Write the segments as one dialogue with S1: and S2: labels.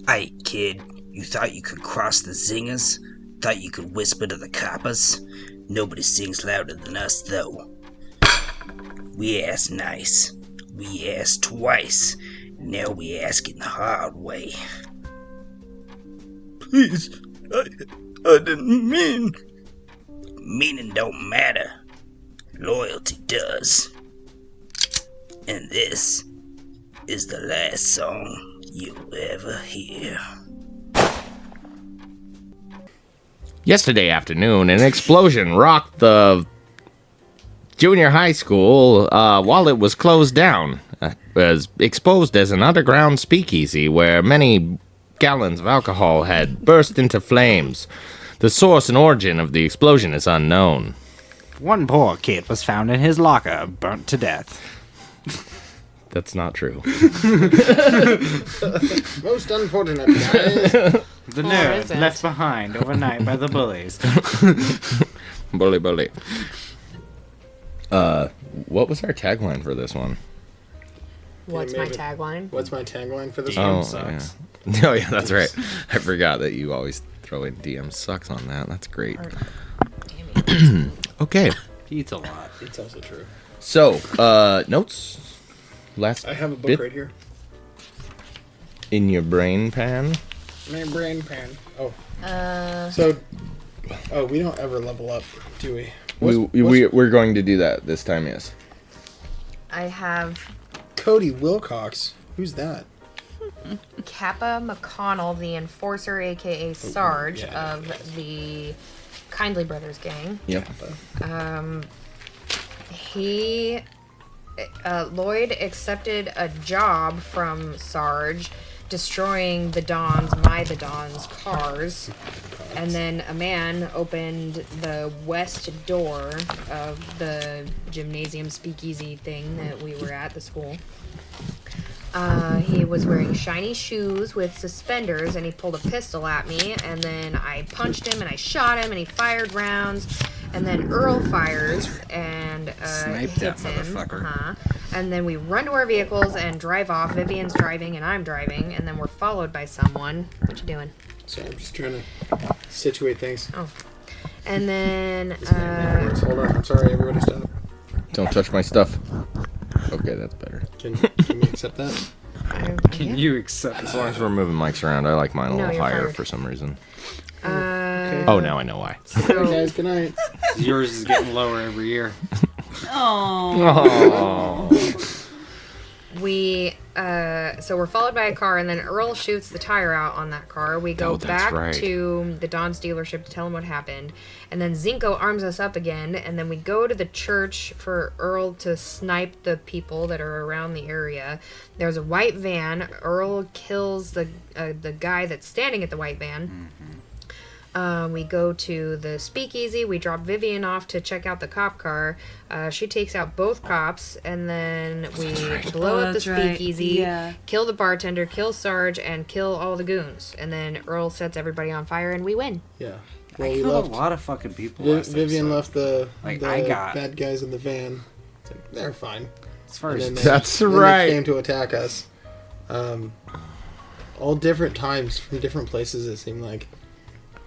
S1: Hey, kid, you thought you could cross the zingers? Thought you could whisper to the coppers? Nobody sings louder than us, though. We ask nice. We ask twice. Now we ask it the hard way. Please, I didn't mean... Meaning don't matter. Loyalty does. And this is the last song you'll ever hear.
S2: Yesterday afternoon, an explosion rocked the junior high school while it was closed down. It was exposed as an underground speakeasy where many gallons of alcohol had burst into flames. The source and origin of the explosion is unknown.
S3: One poor kid was found in his locker, burnt to death.
S2: That's not true.
S4: Most unfortunate, guys.
S3: The nerd left behind overnight by the bullies.
S2: Bully. What was our tagline for this one?
S5: What's my tagline?
S4: What's my tagline for this
S3: DM
S4: one?
S3: sucks.
S2: Yeah. Oh, yeah, that's right. I forgot that you always throw in DM sucks on that. That's great. Okay.
S3: Eats a lot.
S4: It's also true.
S2: So, notes? Last
S4: I have a book
S2: bit
S4: right here.
S2: in your brain pan?
S4: My brain pan. Oh, we don't ever level up, do we?
S2: We're going to do that this time, yes.
S5: I have
S4: Cody Wilcox. Who's that?
S5: Kappa McConnell, the enforcer, aka Sarge, of the Kindly Brothers gang.
S2: Yep.
S5: Lloyd accepted a job from Sarge, destroying the Dons' cars, and then a man opened the west door of the gymnasium speakeasy thing that we were at, the school. He was wearing shiny shoes with suspenders, and he pulled a pistol at me, and then I punched him, and I shot him, and he fired rounds, and then Earl fires, and
S3: Sniped that
S5: hits him.
S3: motherfucker.
S5: And then we run to our vehicles and drive off. Vivian's driving, and I'm driving, and then we're followed by someone. What you doing?
S4: Sorry, I'm just trying to situate things.
S5: Oh. And then,
S4: Hold on. I'm sorry, everybody stop.
S2: Don't touch my stuff. Okay, that's better.
S4: Can we accept that?
S3: Can you accept
S2: As long as we're moving mics around, I like mine a
S5: No,
S2: little
S5: you're
S2: higher
S5: fired.
S2: for some reason.
S4: Okay.
S2: Oh, now I know why.
S4: Hey guys, good night.
S3: Yours is getting lower every year.
S5: so we're followed by a car, and then Earl shoots the tire out on that car. We go
S2: that's
S5: back
S2: right.
S5: to the Don's dealership to tell him what happened, and then Zinko arms us up again, and then we go to the church for Earl to snipe the people that are around the area. There's a white van. Earl kills the guy that's standing at the white van. We go to the speakeasy. We drop Vivian off to check out the cop car. She takes out both cops, and then we blow up the speakeasy, kill the bartender, kill Sarge, and kill all the goons. And then Earl sets everybody on fire, and we win.
S4: Yeah.
S3: I
S4: Well, we
S3: killed
S4: left.
S3: a lot of fucking people.
S4: Vivian left the
S3: I got-
S4: bad guys in the van. It's like, they're fine.
S3: As far
S4: And
S3: as
S4: then
S2: That's
S4: then
S2: right.
S4: They came to attack us. All different times from different places, it seemed like.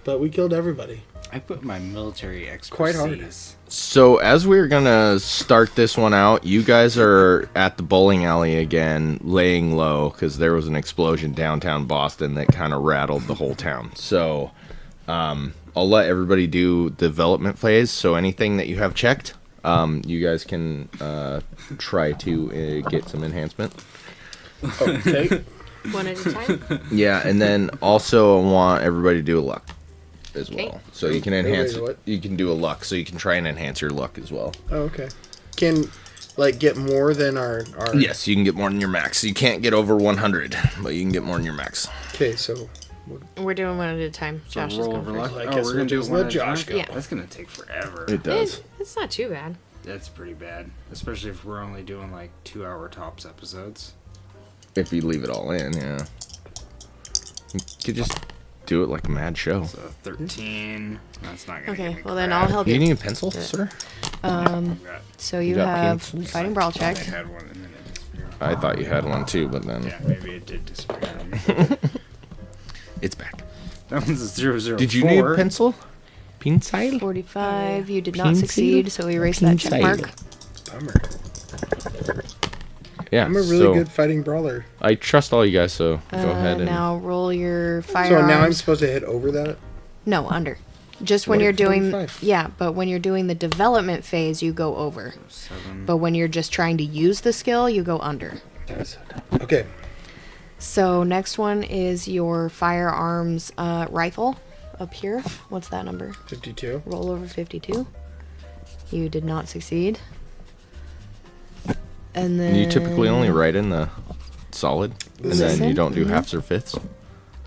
S4: But we killed everybody.
S3: I put my military expertise.
S4: Quite hard.
S2: So, as we're gonna start this one out, you guys are at the bowling alley again, laying low, because there was an explosion downtown Boston that kind of rattled the whole town. So, I'll let everybody do the development phase. So, anything that you have checked, you guys can try to get some enhancement.
S4: Okay.
S5: One at a time.
S2: Yeah, and then also I want everybody to do a luck as well.
S5: Okay.
S2: So you can enhance.
S4: Everybody what?
S2: You can do a luck, so you can try and enhance your luck as well.
S4: Oh, okay. Can, get more than our...
S2: Yes, you can get more than your max. You can't get over 100, but you can get more than your max.
S4: Okay, so...
S5: We're doing one at a time. Josh is
S3: roll
S5: going
S3: over
S5: first.
S3: luck.
S4: I
S3: Oh,
S4: guess
S3: we're
S4: we'll
S3: gonna do
S4: just
S3: one
S4: let
S3: at a
S4: Josh
S3: time?
S4: go.
S5: Yeah.
S3: That's gonna take forever.
S2: It does.
S5: It's not too bad.
S3: That's pretty bad, especially if we're only doing like 2-hour tops episodes.
S2: If you leave it all in, yeah. You could just do it like a mad show.
S3: So 13. That's not gonna.
S5: Okay,
S3: give me
S5: well then
S3: crap.
S5: I'll help
S2: Do you
S5: you.
S2: need a pencil, sir?
S3: I've got-
S5: So you
S2: got
S5: have
S2: pencils?
S5: fighting brawl
S3: I
S5: check.
S3: had one and then it disappeared.
S2: I thought you had one too, but then
S3: Yeah, maybe it did disappear.
S2: It's back.
S3: That one's a 004.
S2: Did you need pencil? Pencil?
S5: 45. You did not
S2: Pencil?
S5: succeed, so erase that check mark.
S4: Bummer.
S2: Yeah.
S4: I'm a really good fighting brawler.
S2: I trust all you guys, so go ahead and.
S5: Now roll your firearms.
S4: So now I'm supposed to hit over that?
S5: No, under. Just when
S4: What,
S5: you're doing
S4: 45?
S5: yeah, but when you're doing the development phase, you go over.
S3: 7.
S5: But when you're just trying to use the skill, you go under.
S4: Okay.
S5: So next one is your firearms rifle up here. What's that number?
S4: 52.
S5: Roll over 52. You did not succeed. And then
S2: You typically only write in the solid, and then
S5: Listen.
S2: you don't do halves or fifths.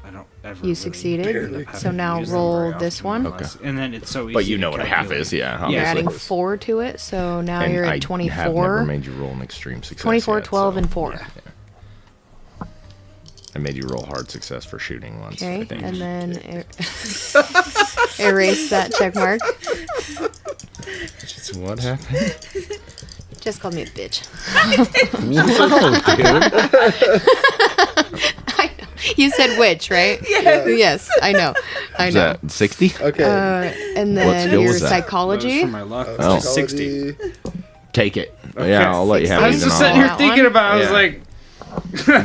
S3: I don't ever.
S5: You
S3: really
S5: succeeded.
S3: end up
S5: So
S3: having to
S5: now
S3: use them
S5: roll
S3: very
S5: this
S3: often
S5: one.
S3: unless- And then it's so easy.
S2: But you
S3: to
S2: know what a half
S3: calculate.
S2: is, yeah.
S5: You're
S2: obviously.
S5: adding 4 to it, so now
S2: And
S5: you're
S2: I
S5: at 24.
S2: have never made you roll an extreme success.
S5: 24,
S2: yet,
S5: 12,
S2: so-
S5: and 4.
S2: Yeah. I made you roll hard success for shooting once. I
S5: Okay,
S2: think.
S5: and then erase that check mark.
S2: What happened?
S5: Just called me a bitch.
S2: Whoa, dude.
S5: I know. You said witch, right? Yes, I know. I
S2: Is
S5: know.
S2: that 60?
S4: Okay.
S5: And
S2: What
S5: then
S2: skill
S5: your
S2: was that?
S3: That was
S5: psychology.
S3: for my luck.
S2: Oh.
S3: 60.
S2: Take it. Yeah, I'll let you have
S3: I
S2: it.
S3: was
S2: even
S3: just
S2: I'll-
S3: sitting here
S5: That
S3: thinking
S5: one?
S3: about it. I was
S2: Yeah.
S3: like,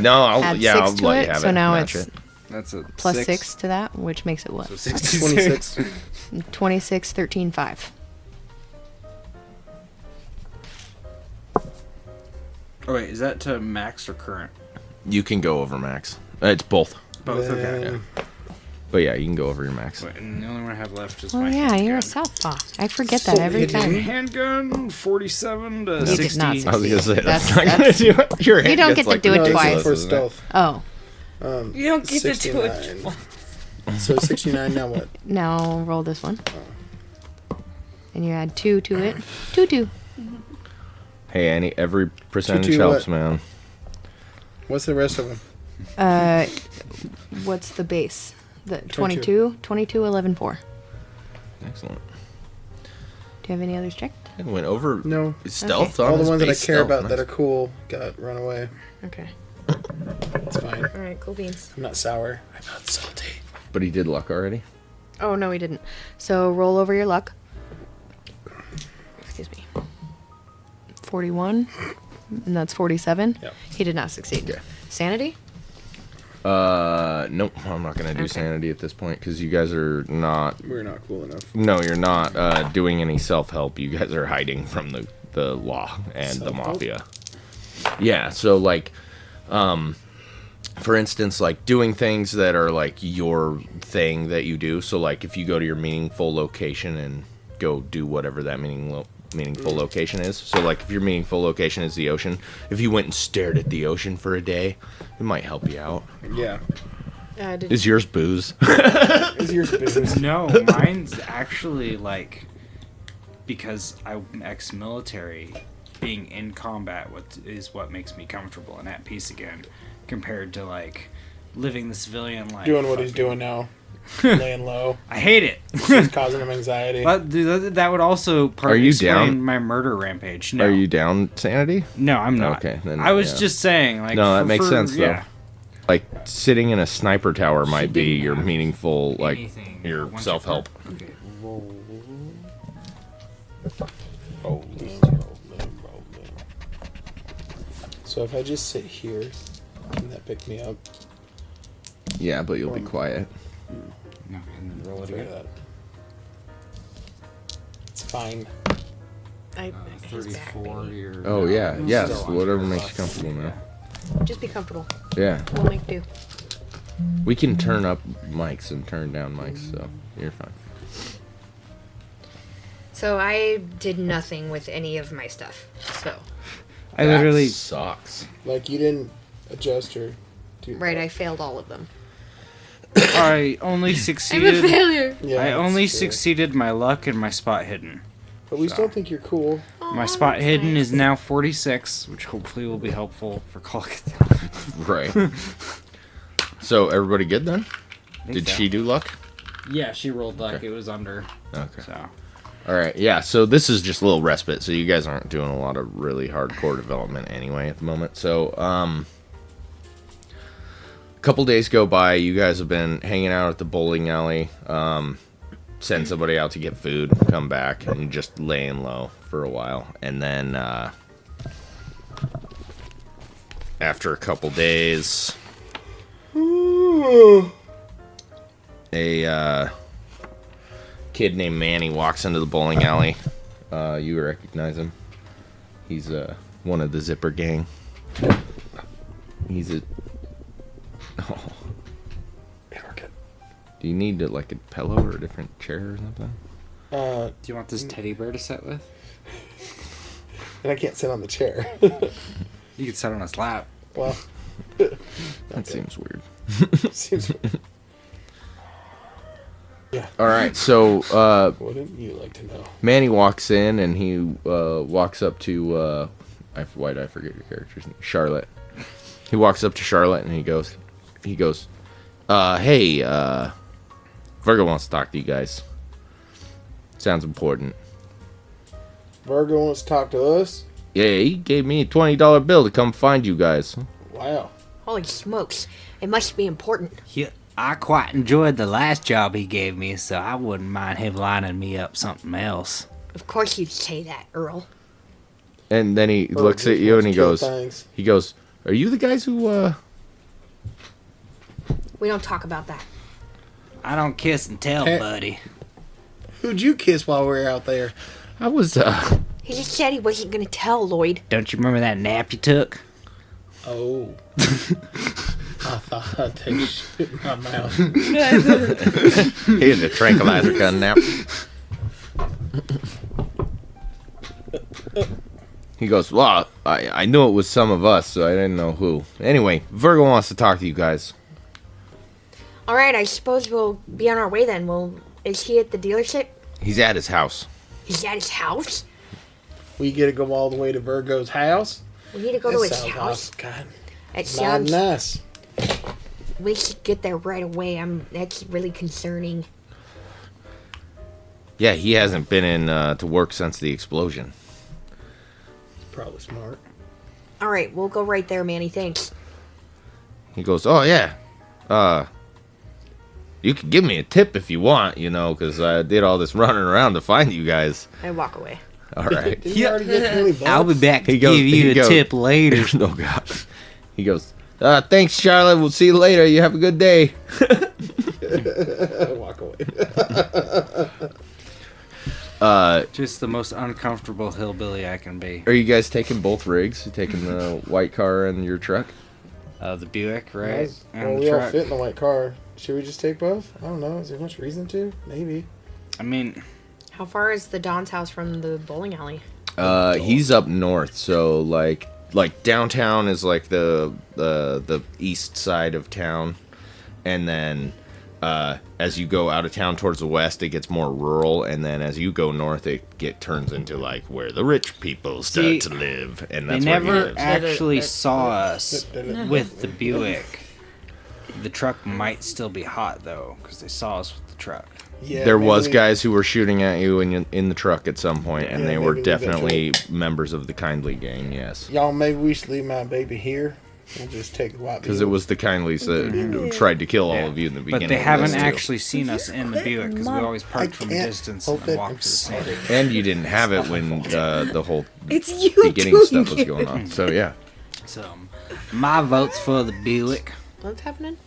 S2: No, I'll
S5: Add
S2: yeah,
S5: 6
S2: I'll
S5: to
S2: let
S5: it,
S2: you have
S5: so
S2: it.
S5: now
S2: Match
S5: it's
S2: it.
S3: that's a
S5: plus 6 to that, which makes it what?
S3: So 66.
S4: 26.
S5: 26, 13, 5.
S3: Oh, wait, is that to max or current?
S2: You can go over max. It's both.
S3: Both, okay.
S4: Then-
S2: But yeah, you can go over your max.
S3: Wait, and the only one I have left is
S5: Well,
S3: my
S5: yeah, you're a
S3: handgun.
S5: southpaw. I forget that every
S4: hit
S5: time.
S3: Handgun, 47 to
S5: You did
S3: 60.
S5: not
S2: I was gonna say that's,
S5: That's-
S2: not gonna do it. Your
S5: You don't
S2: hand
S5: get
S2: gets,
S5: to do it
S4: No, this is
S5: twice.
S4: for
S2: isn't it?
S4: stealth.
S5: Oh,
S3: You don't get to do it
S4: 69. So 69, now what?
S5: now roll this one. And you add 2 to it. 2, 2.
S2: Hey, every percentage
S4: Two,
S2: helps,
S4: what?
S2: man.
S4: What's the rest of them?
S5: What's the base? The 22, 22, 11, 4.
S2: Excellent.
S5: Do you have any others checked?
S2: I went over
S4: No.
S2: stealth
S4: All
S2: on
S4: the
S2: his
S4: ones that I
S2: base
S4: care
S2: stealth.
S4: about that
S2: Nice.
S4: are cool got run away.
S5: Okay.
S4: It's fine.
S5: All right, cool beans.
S4: I'm not sour. I'm not salty.
S2: But he did luck already.
S5: Oh, no, he didn't. So roll over your luck. Excuse me. 41. And that's 47.
S4: Yep.
S5: He did not succeed.
S2: Okay.
S5: Sanity?
S2: Nope. I'm not gonna do
S5: Okay.
S2: sanity at this point because you guys are not.
S4: We're not cool enough.
S2: No, you're not doing any self-help. You guys are hiding from the law and the
S4: Self-help?
S2: mafia. Yeah. So like, for instance, like doing things that are like your thing that you do. So like, if you go to your meaningful location and go do whatever that meaningful location is. So like, if your meaningful location is the ocean, if you went and stared at the ocean for a day, it might help you out.
S4: Yeah.
S2: Is yours booze?
S4: Is yours business?
S3: No, mine's actually like because I'm ex-military. Being in combat is what makes me comfortable and at peace again, compared to like living the civilian life.
S4: Doing what he's doing now. Laying low.
S3: I hate it.
S4: It's causing him anxiety.
S3: But that would also
S2: Are you
S3: explain
S2: down?
S3: my murder rampage. No,
S2: Are you down sanity?
S3: No, I'm not.
S2: Okay, then,
S3: I was
S2: yeah.
S3: just saying, like,
S2: No, that makes sense, though.
S3: Yeah.
S2: Like sitting in a sniper tower might be your meaningful, like
S3: Anything.
S2: your
S3: Once
S2: self-help.
S3: Okay, roll.
S4: So if I just sit here, can that pick me up?
S2: Yeah, but you'll be quiet.
S3: No, and then roll it
S4: Figure
S3: again.
S4: that. It's fine.
S5: His back,
S3: 34.
S5: baby.
S3: You're
S2: Oh yeah, yes,
S3: still on
S2: whatever
S3: your
S2: makes you
S3: luck.
S2: comfortable, man.
S5: Just be comfortable.
S2: Yeah,
S5: We'll make do.
S2: we can turn up mics and turn down mics, so you're fine.
S5: So I did nothing with any of my stuff. So,
S3: I literally.
S2: That sucks.
S4: Like you didn't adjust or do
S5: right, I failed all of them.
S3: I only succeeded.
S5: failure.
S4: Yeah,
S3: I
S4: that's
S3: only
S4: true.
S3: succeeded my luck and my spot hidden.
S4: But we still think you're cool.
S3: My spot hidden is now 46, which hopefully will be helpful for calling it down.
S2: Right. So everybody good then?
S3: I think
S2: Did
S3: so.
S2: she do luck?
S3: Yeah, she rolled luck.
S2: Okay.
S3: It was under.
S2: Okay.
S3: So.
S2: All right. Yeah. So this is just a little respite. So you guys aren't doing a lot of really hardcore development anyway at the moment. So couple days go by. You guys have been hanging out at the bowling alley. Send somebody out to get food, come back, and just laying low for a while. And then after a couple days, a kid named Manny walks into the bowling alley. You recognize him. He's one of the Zipper gang. He's a... Oh. Do you need like a pillow or a different chair or something?
S3: Do you want this teddy bear to sit with?
S4: And I can't sit on the chair.
S3: You can sit on his lap.
S4: Well,
S2: that seems weird.
S4: seems weird. Yeah.
S2: All right, so
S4: Wouldn't you like to know?
S2: Manny walks in and he walks up to why did I forget your character's name? Charlotte. He walks up to Charlotte and he goes, hey, Virgo wants to talk to you guys. Sounds important.
S4: Virgo wants to talk to us?
S2: Yeah, he gave me a $20 bill to come find you guys.
S4: Wow.
S6: Holy smokes. It must be important.
S3: Yeah, I quite enjoyed the last job he gave me, so I wouldn't mind him lining me up something else.
S6: Of course you'd say that, Earl.
S2: And then he looks at you and he goes, are you the guys who,
S6: We don't talk about that.
S3: I don't kiss and tell,
S4: Hey.
S3: buddy.
S4: Who'd you kiss while we were out there?
S2: I was,
S6: He just said he wasn't going to tell, Lloyd.
S3: Don't you remember that nap you took?
S4: Oh. I thought I'd take shit in my mouth.
S2: here's a tranquilizer gun nap. He goes, well, I knew it was some of us, so I didn't know who. Anyway, Virgo wants to talk to you guys.
S6: All right, I suppose we'll be on our way then. Is he at the dealership?
S2: He's at his house.
S6: He's at his house?
S4: We get to go all the way to Virgo's house?
S6: We need to go
S4: That
S6: to his
S4: sounds
S6: house.
S4: awesome. God,
S6: It
S4: not
S6: sounds...
S4: nice.
S6: We should get there right away. That's really concerning.
S2: Yeah, he hasn't been in to work since the explosion.
S4: Probably smart.
S6: All right, we'll go right there, Manny. Thanks.
S2: He goes, oh, yeah. You can give me a tip if you want, because I did all this running around to find you guys.
S6: I walk away.
S2: All right.
S4: Didn't you already get 20 bucks?
S3: I'll be back to
S2: He goes-
S3: give
S2: he
S3: you a
S2: goes-
S3: tip later.
S2: Oh, God. He goes, thanks, Charlotte. We'll see you later. You have a good day.
S4: Walk away.
S3: Just the most uncomfortable hillbilly I can be.
S2: Are you guys taking both rigs? You taking the white car and your truck?
S3: The Buick, right?
S4: Well,
S3: And
S4: we
S3: the
S4: all
S3: truck.
S4: fit in the white car. Should we just take both? I don't know. Is there much reason to? Maybe.
S3: I mean,
S5: How far is the Don's house from the bowling alley?
S2: He's up north, so like downtown is like the east side of town, and then as you go out of town towards the west, it gets more rural, and then as you go north, it turns into like where the rich people start
S3: See,
S2: to live, and
S3: they
S2: that's where he
S3: never
S2: lives.
S3: actually saw us with the Buick. The truck might still be hot, though, because they saw us with the truck.
S4: Yeah.
S2: There
S4: maybe
S2: was
S4: we-
S2: guys who were shooting at you in the truck at some point, and
S4: Yeah,
S2: they
S4: maybe
S2: were
S4: leave that
S2: definitely members of the Kindly gang. Yes,
S4: Y'all, maybe we should leave my baby here. We'll just take the white
S2: because it was the Kindlys that tried to kill all of you in the
S3: But
S2: beginning.
S3: they
S2: of
S3: haven't
S2: this, too.
S3: actually seen us in the Buick, because we always parked from a
S4: can't
S3: distance
S4: help
S3: and
S4: it.
S3: walked
S4: I'm
S3: to the scene.
S4: sorry.
S2: And you didn't have it when the whole
S6: It's you
S2: beginning stuff was going on. So yeah.
S3: So, my vote's for the Buick.
S5: What's happening?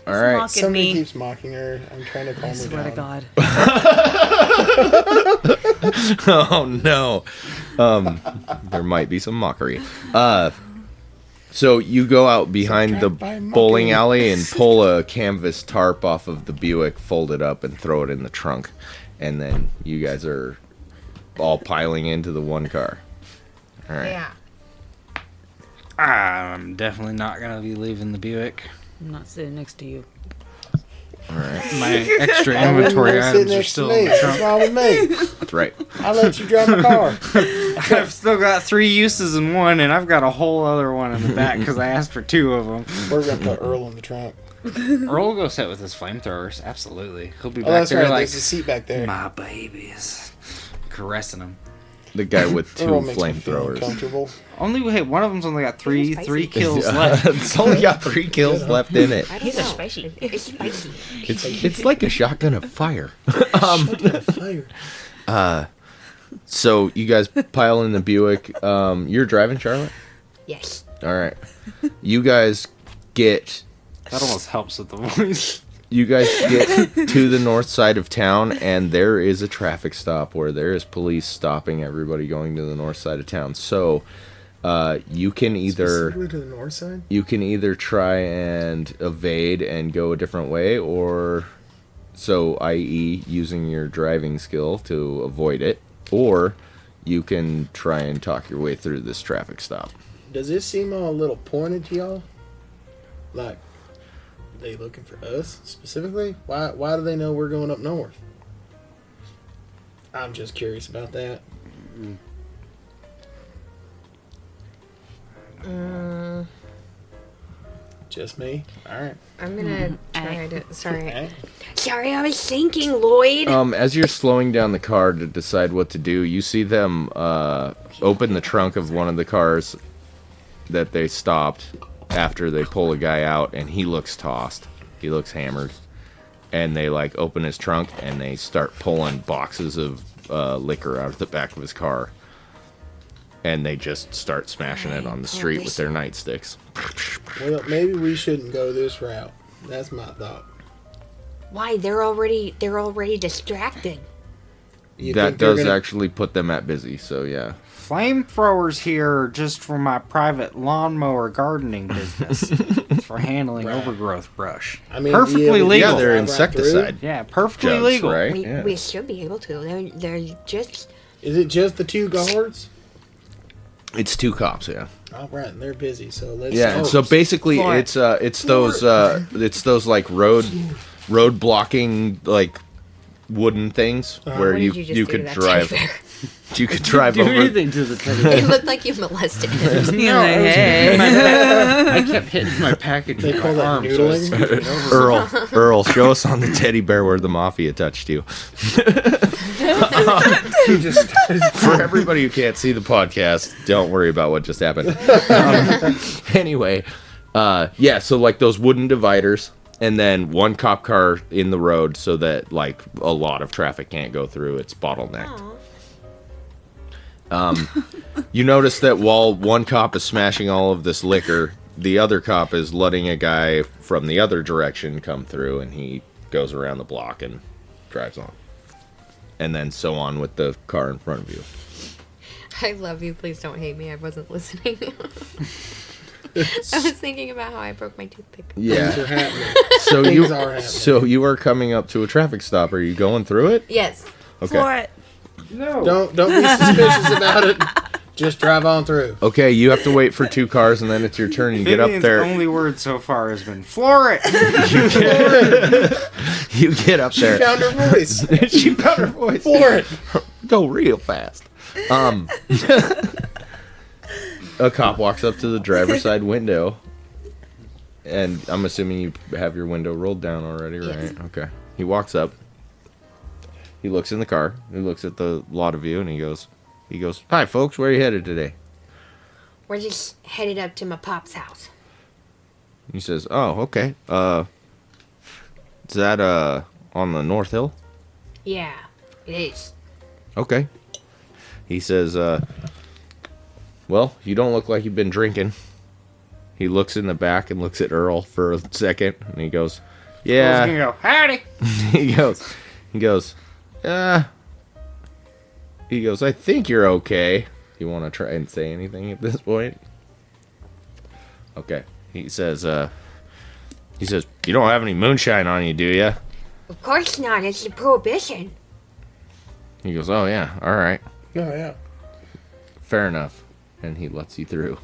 S2: All right.
S6: Mocking
S4: Somebody
S6: me.
S4: keeps mocking her. I'm trying to calm her
S6: Swear to
S4: down.
S6: God.
S2: Oh no. There might be some mockery. So you go out behind the
S4: Subtract by
S2: bowling
S4: mocking.
S2: alley and pull a canvas tarp off of the Buick, fold it up, and throw it in the trunk, and then you guys are all piling into the one car. All right.
S5: Yeah.
S3: I'm definitely not going to be leaving the Buick.
S7: I'm not sitting next to you.
S2: All right.
S3: My extra
S4: Why wouldn't
S3: inventory
S4: you sit
S3: items are
S4: next to
S3: still
S4: me?
S3: in the
S4: What's
S3: trunk.
S4: wrong with me?
S2: That's right.
S4: I let you drive my car.
S3: I've still got 3 uses in one, and I've got a whole other one in the back because I asked for 2 of them.
S4: We're gonna put Earl in the trunk.
S3: Earl will go sit with his flamethrowers. Absolutely. He'll be
S4: Oh,
S3: back
S4: that's
S3: there
S4: right.
S3: like,
S4: There's a seat back there.
S3: my babies. Caressing him.
S2: The guy with 2
S4: Earl makes me feel
S2: flamethrowers.
S4: uncomfortable.
S3: One of them's only got three
S6: spicy.
S3: kills left.
S2: It's only got 3 kills left in it.
S6: I don't
S7: He's a
S6: know.
S7: spicy.
S6: It's spicy.
S2: It's like a shotgun of fire.
S4: Fire.
S2: So you guys pile in the Buick. You're driving, Charlotte?
S6: Yes.
S2: All right. You guys get
S3: That almost helps with the voice.
S2: to the north side of town, and there is a traffic stop where there is police stopping everybody going to the north side of town. So you can either
S4: Specifically to the north side?
S2: you can either try and evade and go a different way, or so i.e. using your driving skill to avoid it, or you can try and talk your way through this traffic stop.
S4: Does this seem all a little pointed to y'all? Like, they looking for us specifically? Why do they know we're going up north? I'm just curious about that. Just me? Alright.
S5: I'm gonna try to. Sorry.
S4: Alright.
S6: Sorry, I was thinking, Lloyd.
S2: As you're slowing down the car to decide what to do, you see them open the trunk of one of the cars that they stopped after they pull a guy out, and he looks tossed. He looks hammered. And they like open his trunk and they start pulling boxes of liquor out of the back of his car. And they just start smashing it on the street with their nightsticks.
S4: Well, maybe we shouldn't go this route. That's my thought.
S6: Why? They're already distracted.
S4: You
S2: That
S4: think they're
S2: does
S4: gonna-
S2: actually put them at busy, so yeah.
S3: Flamethrowers here just for my private lawnmower gardening business. It's for handling
S4: Right.
S3: overgrowth brush.
S4: I mean,
S3: Perfectly
S4: yeah,
S3: legal.
S2: Yeah, they're
S4: Right
S2: insecticide
S3: Yeah, perfectly
S2: jugs,
S3: legal.
S2: right?
S6: We,
S2: Yeah.
S6: we should be able to. They're just.
S4: Is it just the 2 guards?
S2: It's 2 cops, yeah.
S4: All right, and they're busy, so let's.
S2: Yeah,
S4: oh,
S2: so basically
S7: Floor.
S2: it's those like road blocking like wooden things where
S5: What
S2: you
S5: did you just do to
S2: could
S5: that
S2: drive
S5: teddy bear?
S2: you could drive
S3: Do
S2: over.
S3: anything to the teddy bear.
S5: It looked like you molested him.
S7: You're like, hey.
S3: I kept hitting my package
S4: They
S3: with
S4: call
S3: my
S4: that
S3: arm.
S4: noodling?
S2: Earl, show us on the teddy bear where the mafia touched you. For everybody who can't see the podcast, don't worry about what just happened. Anyway, yeah, so like those wooden dividers, and then 1 cop car in the road so that like a lot of traffic can't go through. It's bottlenecked. You notice that while 1 cop is smashing all of this liquor, the other cop is letting a guy from the other direction come through, and he goes around the block and drives on. And then so on with the car in front of you.
S5: I love you. Please don't hate me. I wasn't listening. I was thinking about how I broke my toothpick.
S4: Things
S2: Yeah.
S4: are happening.
S2: So
S4: Things are happening.
S2: you are coming up to a traffic stop. Are you going through it?
S5: Yes.
S2: Okay.
S7: For it.
S3: No.
S4: Don't be suspicious about it. Just drive on through.
S2: Okay, you have to wait for 2 cars, and then it's your turn. You get up
S3: Vivian's
S2: there.
S3: only word so far has been floor it.
S2: You get up there.
S4: Found her voice.
S2: She found her voice.
S4: For it.
S2: Go real fast. A cop walks up to the driver's side window, and I'm assuming you have your window rolled down already, right?
S5: Yes.
S2: Okay. He walks up. He looks in the car. He looks at the lot of you, and he goes, "Hi, folks. Where are you headed today?"
S6: We're just headed up to my pop's house.
S2: He says, "Oh, okay. Is that on the North Hill?"
S6: Yeah, it is.
S2: Okay. He says, well, you don't look like you've been drinking. He looks in the back and looks at Earl for a second, and he goes,
S3: I was
S2: yeah.
S3: gonna go, howdy.
S2: he goes, I think you're okay. You want to try and say anything at this point? Okay. He says, you don't have any moonshine on you, do you?
S6: Of course not. It's a prohibition.
S2: He goes, oh, yeah, all right.
S4: Oh, yeah.
S2: Fair enough. And he lets you through.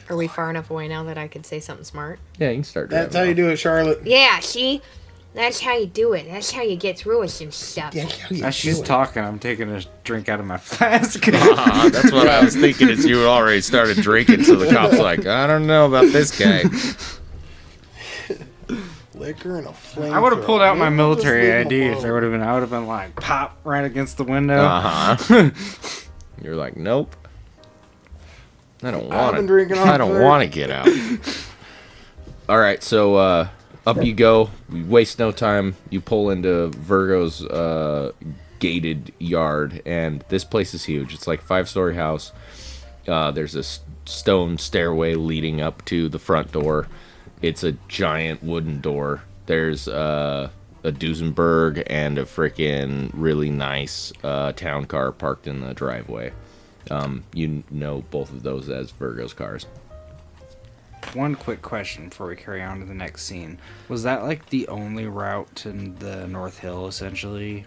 S5: Are we far enough away now that I could say something smart?
S2: Yeah, you can start driving.
S4: That's how you do it, Charlotte.
S6: Yeah, see? That's how you do it. That's how you get through with some stuff.
S3: As she's talking, I'm taking a drink out of my flask.
S2: That's what I was thinking as you already started drinking, so the cop's like, I don't know about this guy.
S4: liquor and a flame.
S3: I would have pulled out my military
S4: ID
S3: ID if there would have been. I would have been like, pop right against the window.
S2: You're like, nope. I don't
S4: I've been
S2: want
S4: drinking
S2: to.
S4: all
S2: I don't
S4: third.
S2: want to get out. All right, so up you go. We waste no time. You pull into Virgo's gated yard, and this place is huge. It's like a 5-story house. There's a stone stairway leading up to the front door. It's a giant wooden door. There's a Duesenberg and a freaking really nice town car parked in the driveway. You know both of those as Virgo's cars.
S3: One quick question before we carry on to the next scene. Was that like the only route to the North Hill, essentially?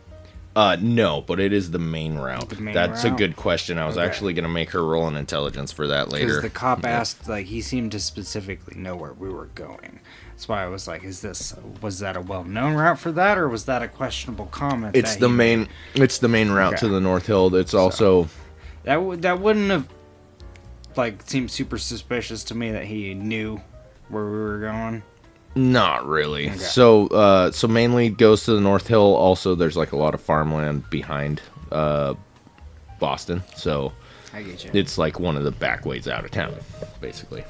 S2: No, but it is the main route.
S3: The main
S2: That's
S3: route?
S2: a good question. I was
S3: Okay.
S2: actually going to make her roll an intelligence for that later.
S3: Because the cop asked, like, he seemed to specifically know where we were going. That's why I was like, was that a well-known route for that, or was that a questionable comment?
S2: It's the main route
S3: Okay.
S2: to the North Hill. It's also
S3: That wouldn't have, like, seemed super suspicious to me that he knew where we were going.
S2: not really.
S3: Okay.
S2: So mainly goes to the North Hill. Also, there's like a lot of farmland behind Boston. So
S3: I get you.
S2: it's like one of the back ways out of town, basically.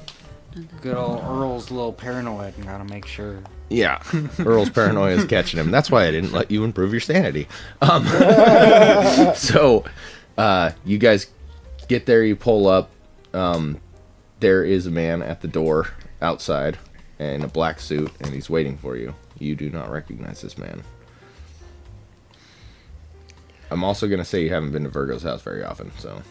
S3: Good old Earl's a little paranoid and gotta make sure.
S2: Yeah, Earl's paranoia is catching him. That's why I didn't let you improve your sanity. So, you guys get there, you pull up. There is a man at the door outside in a black suit, and he's waiting for you. You do not recognize this man. I'm also going to say you haven't been to Virgo's house very often, so.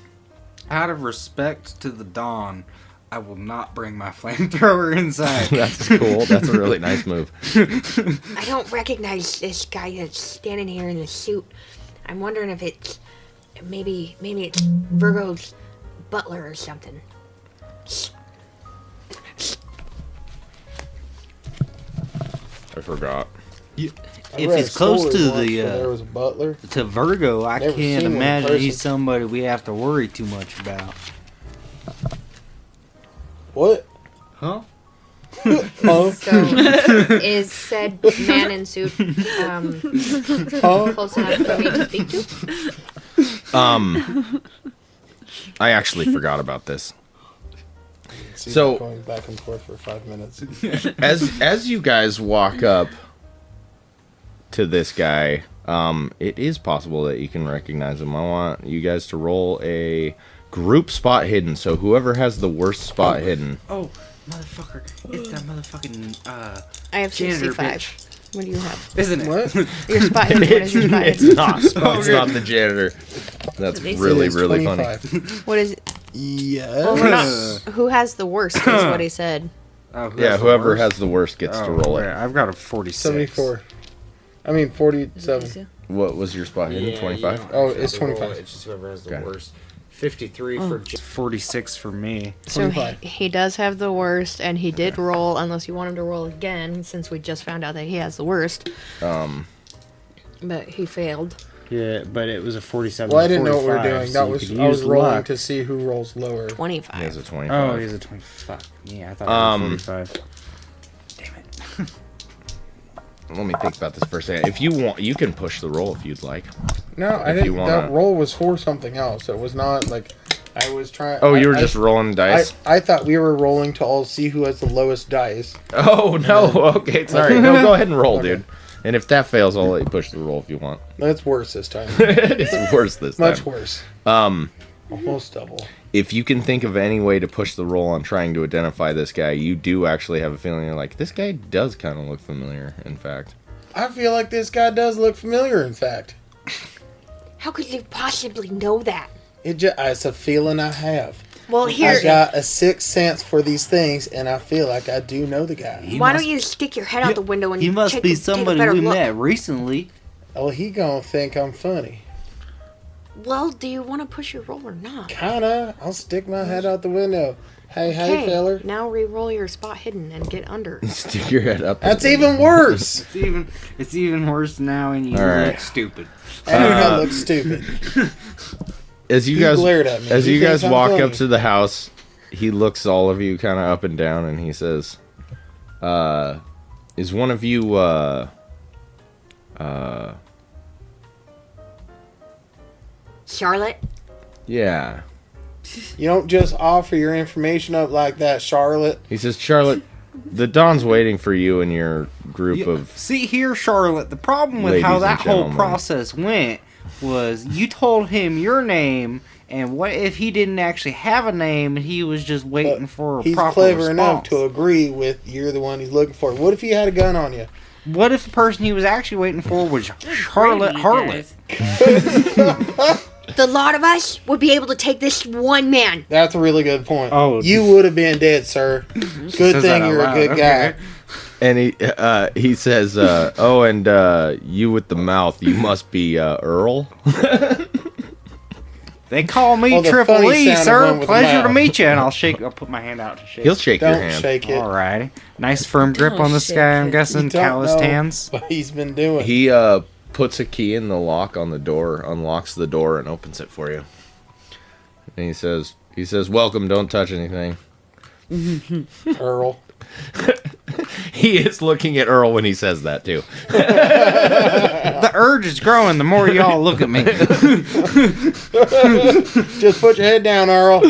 S3: Out of respect to the Dawn, I will not bring my flamethrower inside.
S2: That's cool. That's a really nice move.
S6: I don't recognize this guy that's standing here in the suit. I'm wondering if it's maybe it's Virgo's butler or something.
S2: I forgot.
S4: I
S7: If
S4: read
S7: it's
S4: a
S7: close
S4: story
S7: to
S4: once
S7: the,
S4: where there was a butler.
S7: To Virgo, I
S4: Never
S7: can't
S4: seen one in
S7: imagine he's
S4: person.
S7: somebody we have to worry too much about.
S4: What?
S7: Huh?
S4: Huh?
S5: So, is said man in suit
S4: Huh?
S5: close enough for me to speak to?
S2: I actually forgot about this.
S4: See,
S2: So-
S4: going back and forth for 5 minutes.
S2: As you guys walk up to this guy, it is possible that you can recognize him. I want you guys to roll a group spot hidden. So whoever has the worst spot hidden.
S3: Oh, motherfucker. It's that motherfucking,
S6: I have
S3: Janitor
S6: 65. What do you have?
S3: isn't it?
S4: What?
S6: Your spot hidden. What is your spot
S2: It's
S6: hidden?
S2: not. It's not the janitor. That's really,
S4: It is
S2: really funny.
S4: 25.
S6: What is it?
S4: Yes.
S6: Well, we're not. Who has the worst is what he said.
S3: Oh, who
S2: Yeah,
S3: has the
S2: whoever
S3: worst?
S2: has the worst gets to roll
S3: okay,
S2: it.
S3: I've got a 46.
S4: 74. I mean, 47.
S2: What was your spot hidden? 25?
S4: Oh, it's 25.
S8: It's just whoever has the
S2: Okay.
S8: worst. 53 for
S3: 46 for me.
S6: So
S4: 25.
S6: he does have the worst, and he did roll. Unless you want him to roll again, since we just found out that he has the worst. But he failed.
S7: Yeah, but it was a 47.
S4: Well, I didn't know what we were
S7: 45,
S4: doing.
S7: so
S4: That
S7: you
S4: was
S7: could
S4: I was
S7: use
S4: rolling
S7: luck.
S4: to see who rolls lower.
S6: 25.
S2: He has a 25.
S3: Oh, he's a 25. Yeah, I thought it was 45. Damn it.
S2: Let me think about this for a second. If you want, you can push the roll if you'd like.
S4: No, I
S2: If you
S4: didn't.
S2: wanna-
S4: That roll was for something else. It was not like I was trying.
S2: Oh, you were
S4: I-
S2: just rolling dice?
S4: I thought we were rolling to all see who has the lowest dice.
S2: Oh, no. Okay, sorry. No, go ahead and roll,
S4: Okay.
S2: dude. And if that fails, I'll let you push the roll if you want.
S4: That's worse this time.
S2: It's worse this time.
S4: Much worse. Almost double.
S2: If you can think of any way to push the roll on trying to identify this guy, you do actually have a feeling you're like, this guy does kind of look familiar, in fact.
S4: I feel like this guy does look familiar. In fact,
S6: How could you possibly know that?
S4: it's a feeling I have.
S6: Well,
S4: I
S6: here.
S4: got a sixth sense for these things, and I feel like I do know the guy.
S6: Why don't you stick your head out the window and
S7: He must
S6: take
S7: be
S6: take a
S7: somebody
S6: better
S7: we
S6: look?
S7: met recently.
S4: Oh, he gonna think I'm funny.
S6: Well, do you want to push your roll or not?
S4: Kinda. I'll stick my head out the window. Hey, feller.
S6: Now re-roll your spot hidden and get under.
S2: Stick your head up.
S4: That's even worse.
S3: It's even worse now, and you
S2: All right.
S3: look stupid.
S4: I look stupid.
S2: As you
S4: He
S2: guys
S4: glared at me.
S2: as
S4: He
S2: you
S4: thinks
S2: guys
S4: I'm
S2: walk
S4: funny.
S2: up to the house, he looks all of you kind of up and down, and he says, Is one of you
S6: Charlotte?
S2: yeah.
S4: You don't just offer your information up like that, Charlotte.
S2: He says, Charlotte, the Don's waiting for you and your group of
S3: See here, Charlotte. The problem with
S2: ladies
S3: how
S2: and
S3: that whole
S2: gentlemen.
S3: process went was you told him your name, and what if he didn't actually have a name and he was just waiting
S4: But
S3: for a
S4: he's
S3: proper
S4: clever
S3: response?
S4: enough to agree with you're the one he's looking for. What if he had a gun on you?
S3: What if the person he was actually waiting for was Charlotte Harlot?
S6: The lot of us would be able to take this one man.
S4: That's a really good point.
S7: Oh.
S4: You would have been dead, sir. Good
S3: Says
S4: thing
S3: that out
S4: you're a
S3: loud,
S4: good
S3: okay.
S4: guy.
S2: And he says, oh, and you with the mouth, you must be Earl.
S3: They call me
S4: Oh, the
S3: Triple
S4: funny
S3: E,
S4: sounding
S3: sir.
S4: one with the
S3: Pleasure to
S4: mouth.
S3: meet you. And I'll put my hand out to shake.
S2: He'll shake your
S4: Don't
S2: hand.
S4: shake it.
S3: Alrighty. Nice firm grip on this
S5: shake
S3: guy, I'm
S5: it.
S3: guessing.
S4: You don't
S3: Calloused
S4: know
S3: hands.
S4: what he's been doing.
S2: He puts a key in the lock on the door, unlocks the door, and opens it for you. And he says, welcome, don't touch anything.
S4: Earl.
S2: He is looking at Earl when he says that, too.
S3: The urge is growing the more y'all look at me.
S4: Just put your head down, Earl.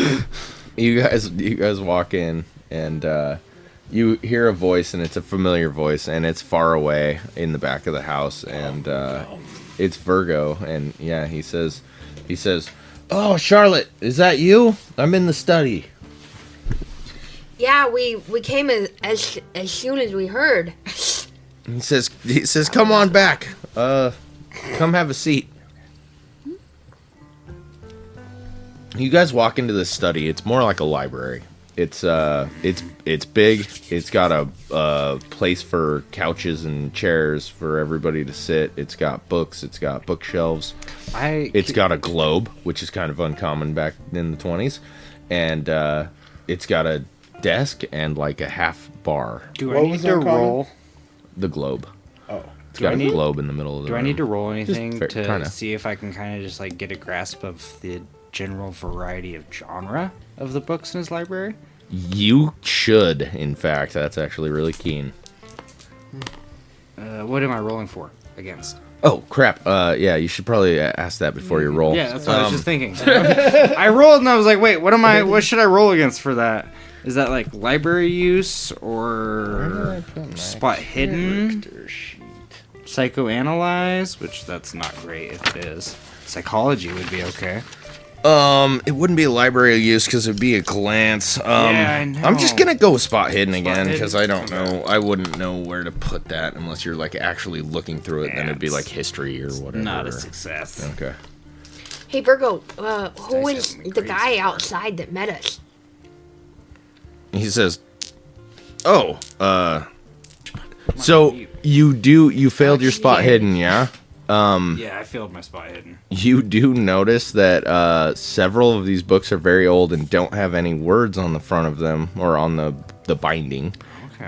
S2: You guys walk in, and you hear a voice, and it's a familiar voice, and it's far away in the back of the house, and it's Virgo, and yeah, he says, oh, Charlotte, is that you? I'm in the study.
S6: Yeah, we came as soon as we heard.
S2: He says, come on back. Come have a seat. You guys walk into this study. It's more like a library. It's big. It's got a place for couches and chairs for everybody to sit. It's got books. It's got bookshelves. It's got a globe, which is kind of uncommon back in the 20s, and it's got a desk and like a half bar.
S3: Do I
S4: What
S3: need
S4: was
S3: to
S4: uncommon?
S3: roll?
S2: The globe.
S4: Oh.
S2: It's got a globe in the middle of the
S3: Do I
S2: room.
S3: need to roll anything
S2: Just
S3: to
S2: kinda.
S3: see if I can kind of just like get a grasp of the general variety of genre of the books in his library?
S2: You should, in fact. That's actually really keen.
S3: What am I rolling for against?
S2: Oh, crap. Yeah, you should probably ask that before you roll.
S3: Yeah, that's what I was just thinking. I rolled and I was like, wait, what should I roll against for that? Is that like library use or spot hidden? Psychoanalyze, which that's not great if it is. Psychology would be okay.
S2: It wouldn't be a library use because it'd be a glance.
S3: Yeah, I know.
S2: I'm just gonna go with spot hidden again
S3: hidden.
S2: because I don't know. I wouldn't know where to put that unless you're like actually looking through it. Then it'd be
S3: Yeah,
S2: like history or whatever.
S3: Not a success.
S2: Okay.
S6: Hey Virgo, who
S3: dice
S6: is
S3: haven't been
S6: the
S3: great
S6: guy
S3: so far.
S6: outside that met us?
S2: He says, "Oh, so you failed your spot hidden, yeah?
S3: Yeah, I failed my spot hidden.
S2: You do notice that several of these books are very old and don't have any words on the front of them or on the binding.
S3: Okay.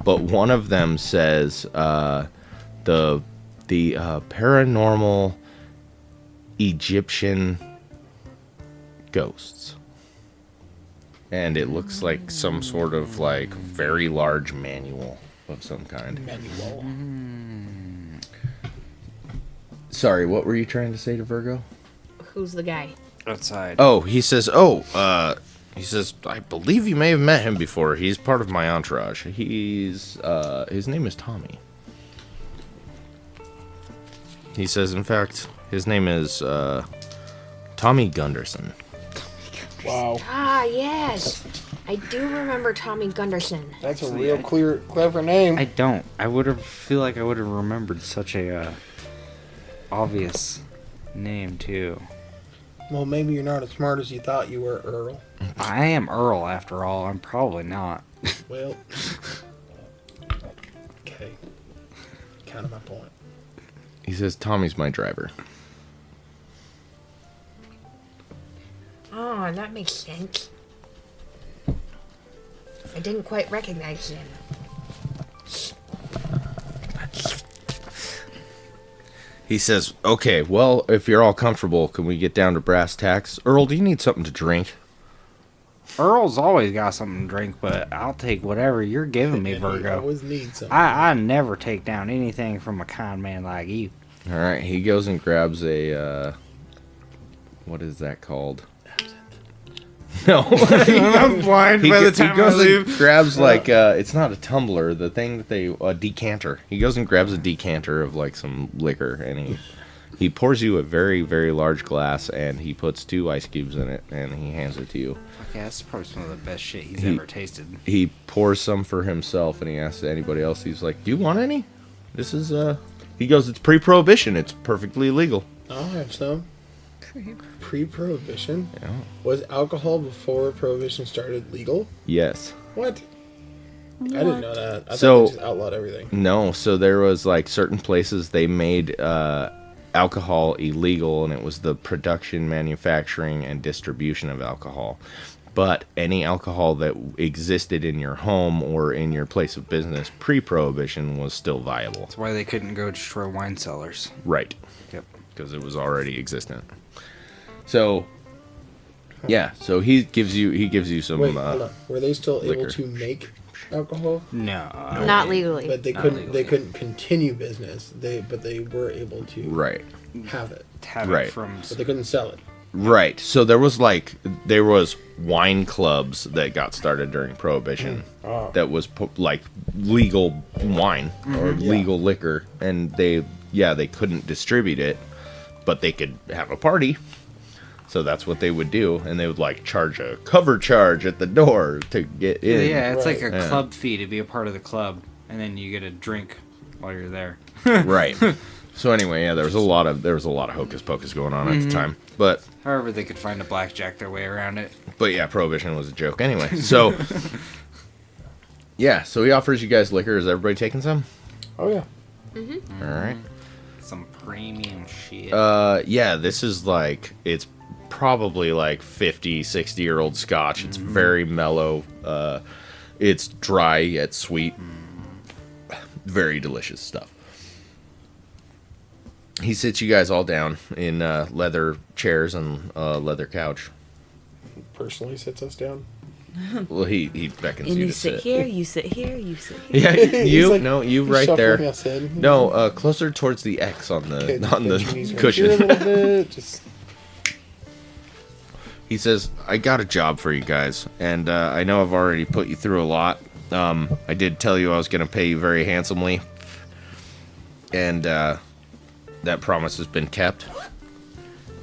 S2: But one of them says the paranormal Egyptian ghosts. And it looks like some sort of like very large manual of some kind.
S4: Manual.
S2: Sorry, what were you trying to say to Virgo?
S6: Who's the guy?
S3: Outside.
S2: Oh, he says, I believe you may have met him before. He's part of my entourage. His name is Tommy. He says, in fact, his name is, Tommy Gunderson.
S4: Wow.
S6: Ah, yes. I do remember Tommy Gunderson.
S4: That's a real clever name.
S3: I don't. Feel like I would have remembered such a obvious name too.
S4: Well, maybe you're not as smart as you thought you were, Earl.
S3: I am Earl after all. I'm probably not.
S4: Well, okay. Kind of my point.
S2: He says, Tommy's my driver.
S6: Oh, that makes sense. I didn't quite recognize him.
S2: He says, okay, well, if you're all comfortable, can we get down to brass tacks? Earl, do you need something to drink?
S7: Earl's always got something to drink, but I'll take whatever you're giving me,
S4: And you
S7: Virgo.
S4: always need something.
S7: I never take down anything from a kind man like you.
S2: All right, he goes and grabs a what is that called? No,
S7: I'm blind
S2: he goes and grabs like it's not a tumbler, the thing that they a decanter. He goes and grabs a decanter of like some liquor, and he pours you a very, very large glass, and he puts 2 ice cubes in it, and he hands it to you.
S3: Yeah, that's probably some of the best shit he's ever tasted.
S2: He pours some for himself, and he asks anybody else. He's like, "Do you want any?" This is He goes, "It's pre-prohibition. It's perfectly legal."
S4: I'll have some. Pre-prohibition?
S2: Yeah.
S4: Was alcohol before prohibition started legal?
S2: Yes.
S4: What? I didn't know that. I
S2: So-
S4: thought they just outlawed everything.
S2: No. So there was like certain places they made alcohol illegal, and it was the production, manufacturing, and distribution of alcohol. But any alcohol that existed in your home or in your place of business pre-prohibition was still viable.
S3: That's why they couldn't go destroy wine cellars.
S2: Right.
S3: Yep.
S2: Because it was already existent. So, yeah. So he gives you some.
S4: Wait, hold on. Were they still able
S2: liquor.
S4: to make alcohol?
S3: No.
S6: Not legally.
S4: But they
S3: Not
S4: couldn't.
S3: legally.
S4: They couldn't continue business. But they were able to
S2: Right.
S4: have it.
S3: Have
S2: Right.
S3: it from.
S4: But they couldn't sell it.
S2: Right. So there was wine clubs that got started during Prohibition.
S4: Oh.
S2: That was like legal wine or
S4: Yeah.
S2: legal liquor, and they couldn't distribute it, but they could have a party. So that's what they would do, and they would like charge a cover charge at the door to get in.
S3: Yeah, it's like a
S2: Yeah.
S3: club fee to be a part of the club, and then you get a drink while you're there.
S2: Right. So anyway, yeah, there was a lot of hocus pocus going on at the time, but
S3: However, they could find a blackjack their way around it.
S2: yeah, Prohibition was a joke anyway. So yeah, so he offers you guys liquor. Is everybody taking some?
S4: Oh yeah.
S2: All right.
S3: Some premium shit.
S2: Yeah, this is like, it's probably like 50, 60-year-old scotch. It's very mellow. It's dry yet sweet. Very delicious stuff. He sits you guys all down in leather chairs and leather couch.
S4: Personally sits us down.
S2: Well, he beckons
S9: And
S2: you
S9: you
S2: to
S9: sit
S2: sit.
S9: here, you sit here, you sit here.
S2: Yeah,
S4: He's
S2: you
S4: like-
S2: no, you
S4: he's
S2: right
S4: shuffling
S2: there.
S4: us in.
S2: No, closer towards the X on
S4: Okay,
S2: the on the
S4: bend your knees right
S2: cushion.
S4: here a little bit, just
S2: He says, "I got a job for you guys, and I know I've already put you through a lot. I did tell you I was going to pay you very handsomely, and that promise has been kept."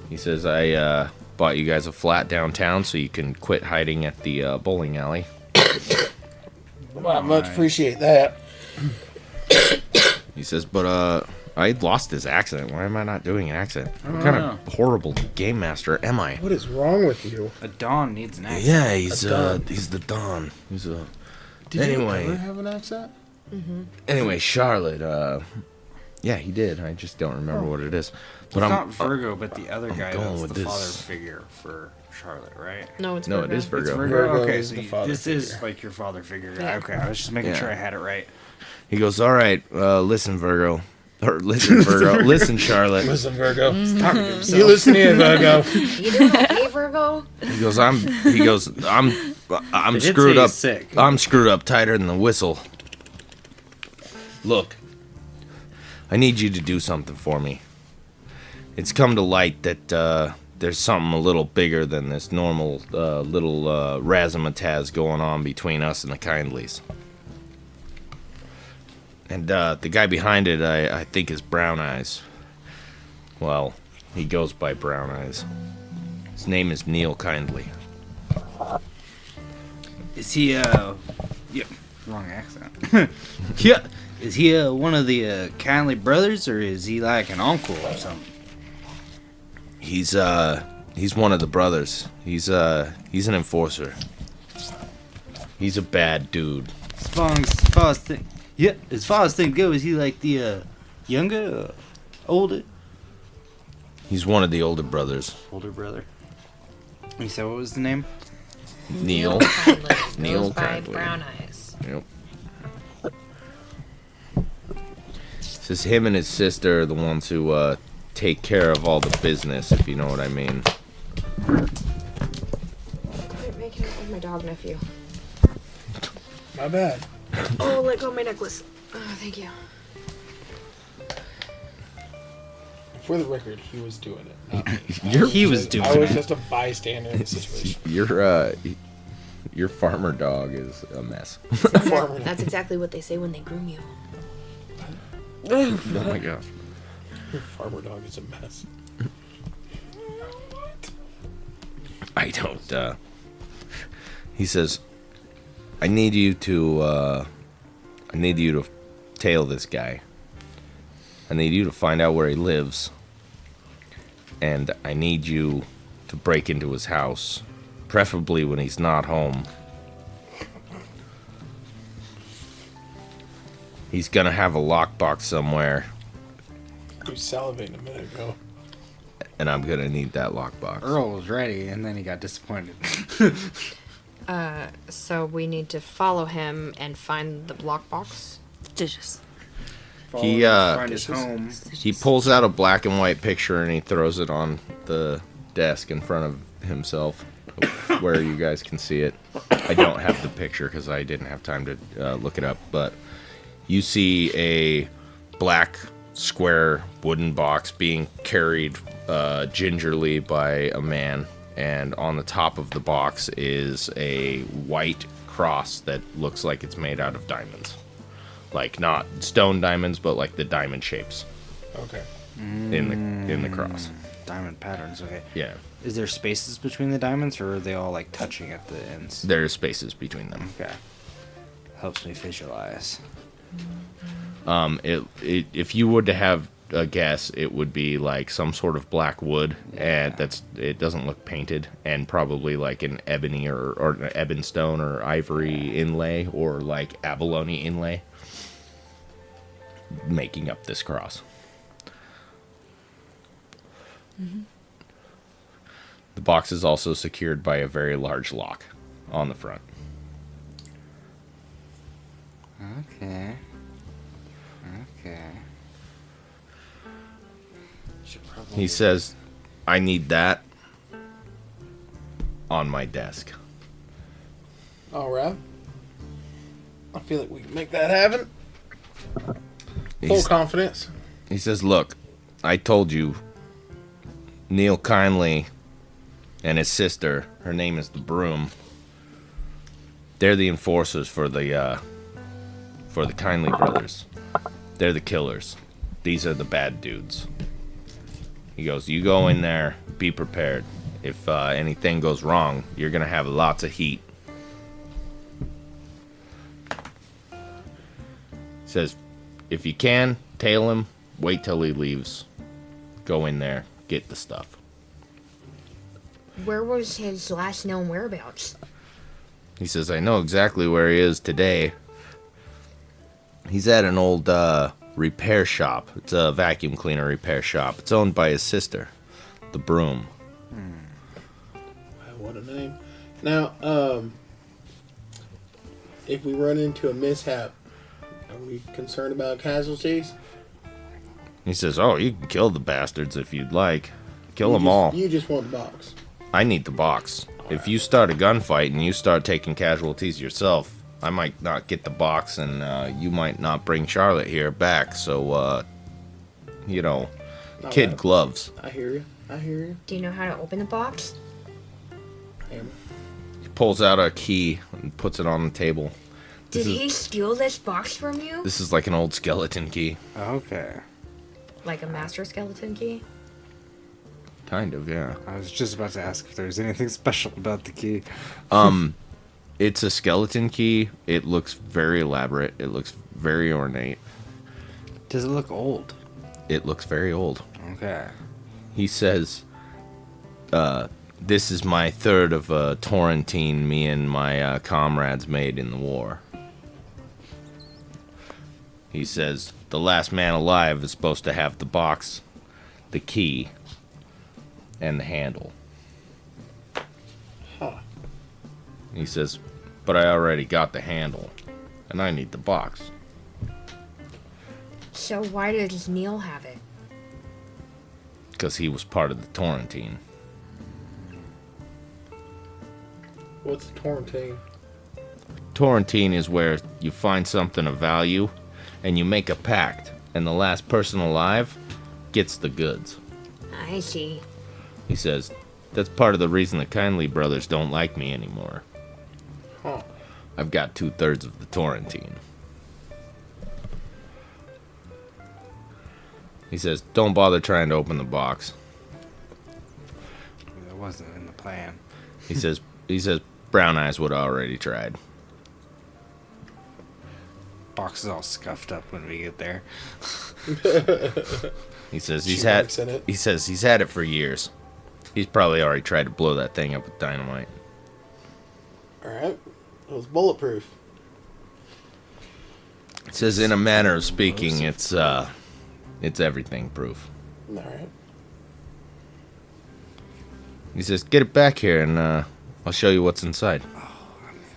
S2: He says, "I bought you guys a flat downtown so you can quit hiding at the bowling alley."
S4: well, I much appreciate that.
S2: He says, "But I lost his accent. Why am I not doing an accent? What kind of horrible game master am I?"
S4: What is wrong with you?
S3: A Don needs an accent.
S2: Yeah, he's
S4: Don.
S2: he's the Don. He's a
S4: Did
S2: Anyway.
S4: you ever have an accent?
S2: Anyway, Charlotte, yeah, he did. I just don't remember what it is. But
S3: It's not Virgo, but the other guy
S2: going
S3: that's
S2: with
S3: the
S2: this.
S3: father figure for Charlotte, right?
S5: No, it's
S2: no,
S5: Virgo.
S2: it is Virgo.
S3: It's Virgo.
S4: Virgo
S3: Okay,
S4: is
S3: so
S4: the father
S3: this is
S4: figure.
S3: like your father figure guy.
S5: Yeah.
S3: Okay, I was just making
S2: Yeah.
S3: sure I had it right.
S2: He goes, "All right, listen, Virgo, or listen, Virgo, listen, Charlotte."
S4: Listen, Virgo.
S3: Talking to himself.
S4: You listen here, Virgo.
S6: You doing okay, Virgo?
S2: He goes, I'm
S3: They did
S2: screwed
S3: say
S2: up.
S3: he's sick.
S2: I'm screwed up tighter than the whistle. Look, I need you to do something for me. It's come to light that there's something a little bigger than this normal little razzmatazz going on between us and the Kindleys. And the guy behind it, I think, is Brown Eyes. Well, he goes by Brown Eyes. His name is Neil Kindly.
S3: Is he yeah, wrong accent. Yeah, is he one of the Kindly brothers, or is he like an uncle or something?
S2: He's one of the brothers. He's an enforcer. He's a bad dude.
S3: As far as things go, is he like the younger, older,
S2: He's one of the older brothers.
S3: older brother? You said what was the name?
S2: Neil.
S5: Kindly.
S2: Neil
S5: Goes by
S2: Kindly.
S5: Brown Eyes.
S2: Yep. Says him and his sister are the ones who take care of all the business, if you know what I mean.
S6: Quit making out with my dog.
S5: dog, nephew.
S4: My bad.
S5: Oh, let go of my necklace. Oh, thank you.
S4: For the record, he was doing it, not me.
S3: He was doing
S4: I was
S3: it.
S4: just a bystander in the situation.
S2: Your farmer dog is a mess.
S4: Farmer.
S5: That's exactly what they say when they groom you.
S2: Oh my gosh.
S4: Your farmer dog is a mess.
S2: I don't, he says, I need you to tail this guy. I need you to find out where he lives. And I need you to break into his house. Preferably when he's not home. He's gonna have a lockbox somewhere.
S4: You was salivating a minute ago.
S2: And I'm gonna need that lockbox.
S3: Earl was ready, and then he got disappointed.
S5: So we need to follow him and find the lockbox.
S9: Just
S2: He,
S3: Find his home.
S2: He pulls out a black and white picture and he throws it on the desk in front of himself where you guys can see it. I don't have the picture because I didn't have time to look it up, but you see a black square wooden box being carried gingerly by a man, and on the top of the box is a white cross that looks like it's made out of diamonds. Like not stone diamonds, but like the diamond shapes
S4: Okay.
S2: in the cross.
S3: Diamond patterns, okay.
S2: Yeah,
S3: Is there spaces between the diamonds, or are they all like touching at the ends?
S2: there's spaces between them.
S3: Okay. Helps me visualize.
S2: If you were to have a guess, it would be like some sort of black wood, and it doesn't look painted, and probably like an ebony or an ebonstone or ivory inlay or like abalone inlay, making up this cross. The box is also secured by a very large lock on the front.
S3: Okay. Okay.
S2: He says, I need that on my desk.
S4: All right. I feel like we can make that happen. Full
S2: He's-
S4: confidence.
S2: He says, look, I told you, Neil Kindly and his sister, her name is the Broom, they're the enforcers for the Kindly brothers. They're the killers. These are the bad dudes. He goes, you go in there, be prepared. If anything goes wrong, you're going to have lots of heat. Says, if you can, tail him, wait till he leaves. Go in there, get the stuff.
S5: Where was his last known whereabouts?
S2: He says, I know exactly where he is today. He's at an old repair shop. It's a vacuum cleaner repair shop. It's owned by his sister, the Broom.
S4: Wow, what a name. Now, if we run into a mishap, are we concerned about casualties?
S2: He says, oh, you can kill the bastards if you'd like. Kill
S4: You
S2: them
S4: just-
S2: all.
S4: You just want the box.
S2: I need the box. If you start a gunfight and you start taking casualties yourself, I might not get the box, and you might not bring Charlotte here back. So,
S4: Not
S2: kid
S4: bad.
S2: gloves.
S4: I hear you. I hear you.
S5: Do you know how to open the box?
S4: Hammer.
S2: He pulls out a key and puts it on the table.
S5: Did
S2: This is-
S5: he steal this box from you?
S2: This is like an old skeleton key.
S3: Okay.
S5: Like a master skeleton key?
S2: Kind of, yeah.
S3: I was just about to ask if there was anything special about the key.
S2: It's a skeleton key. It looks very elaborate. It looks very ornate.
S3: Does it look old?
S2: It looks very old.
S3: Okay.
S2: He says, this is my third of a Torrentine me and my comrades made in the war. He says, the last man alive is supposed to have the box, the key, and the handle.
S4: Huh.
S2: He says, but I already got the handle, and I need the box.
S5: So why does Neil have it?
S2: Because he was part of the Torrentine.
S4: What's the Torrentine?
S2: Torrentine is where you find something of value, and you make a pact, and the last person alive gets the goods.
S6: I see.
S2: He says, that's part of the reason the Kindly brothers don't like me anymore.
S4: Huh.
S2: I've got 2/3 of the Torrentine. He says, don't bother trying to open the box.
S3: That wasn't in the plan.
S2: He says, Brown Eyes would have already tried.
S3: Box is all scuffed up when we get there.
S2: He says
S4: She works in it.
S2: He says he's had it for years. He's probably already tried to blow that thing up with dynamite.
S4: Alright. It was bulletproof.
S2: It says in a manner of speaking, it's everything proof.
S4: Alright.
S2: He says, get it back here and I'll show you what's inside.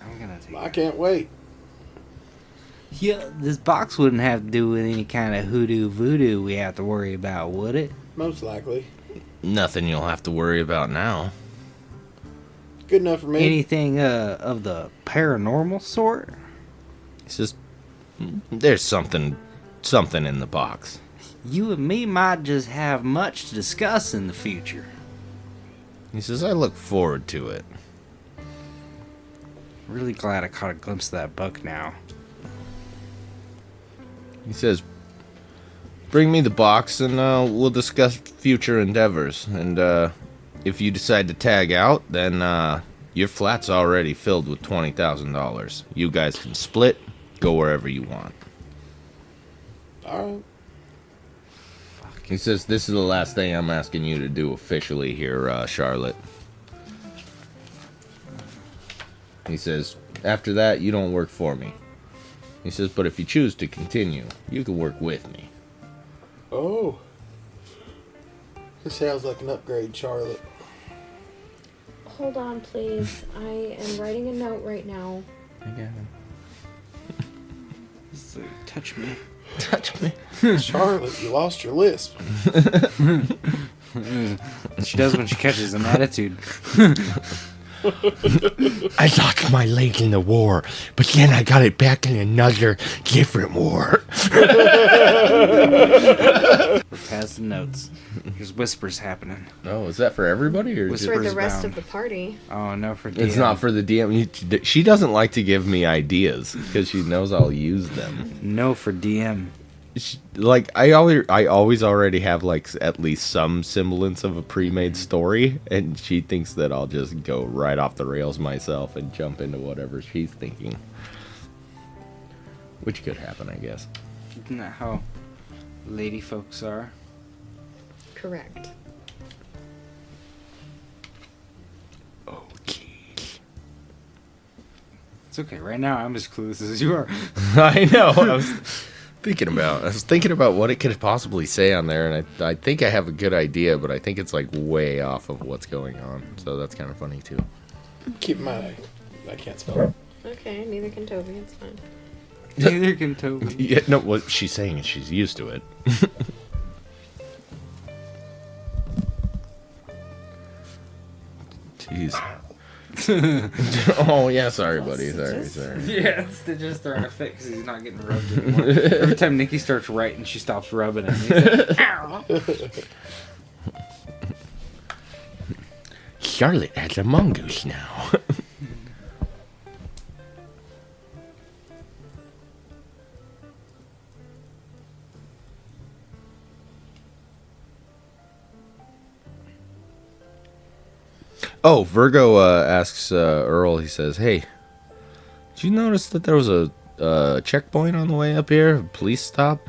S3: I'm gonna take
S4: I can't wait.
S7: Yeah, this box wouldn't have to do with any kind of hoodoo voodoo we have to worry about, would it?
S4: Most likely.
S2: Nothing you'll have to worry about now.
S4: Good enough for me.
S7: Anything of the paranormal sort?
S2: He says, there's something in the box.
S7: You and me might just have much to discuss in the future.
S2: He says, I look forward to it.
S3: Really glad I caught a glimpse of that buck now.
S2: He says, bring me the box and we'll discuss future endeavors. And if you decide to tag out, then your flat's already filled with $20,000. You guys can split, go wherever you want.
S4: Alright.
S2: He says, this is the last thing I'm asking you to do officially here, Charlotte. He says, after that, you don't work for me. He says, but if you choose to continue, you can work with me.
S4: Oh. This sounds like an upgrade, Charlotte.
S5: Hold on, please. I am writing a note right now.
S3: So, touch me.
S2: Touch me.
S4: Charlotte, you lost your lisp.
S3: She does when she catches an attitude.
S2: I lost my leg in the war, but then I got it back in another different war.
S3: We're past the notes. There's whispers happening.
S2: Oh, is that for everybody or
S3: Whispers
S2: just...
S5: For the rest
S3: bound.
S5: of the party.
S3: Oh, no, for DM.
S2: It's not for the DM. She doesn't like to give me ideas because she knows I'll use them.
S3: No for DM.
S2: I always already have like at least some semblance of a pre-made story, and she thinks that I'll just go right off the rails myself and jump into whatever she's thinking, which could happen, I guess.
S3: Isn't that how lady folks are?
S5: Correct.
S2: Okay.
S3: It's okay. Right now, I'm as clueless as you are.
S2: I know. I was thinking about what it could possibly say on there, and I think I have a good idea, but I think it's like way off of what's going on. So that's kind of funny too.
S4: Keep in mind, I can't spell.
S5: Okay, neither can Toby. It's fine.
S3: Neither can Toby.
S2: Yeah, no, what she's saying is she's used to it. Jeez. Oh yeah, sorry, buddy. Sorry.
S3: Yeah, they're just throwing a fit because he's not getting rubbed anymore. Every time Nikki starts writing, she stops rubbing him. He's like, ow.
S2: Charlotte has a mongoose now. Oh, Virgo asks Earl, he says, hey, did you notice that there was a checkpoint on the way up here? A police stop?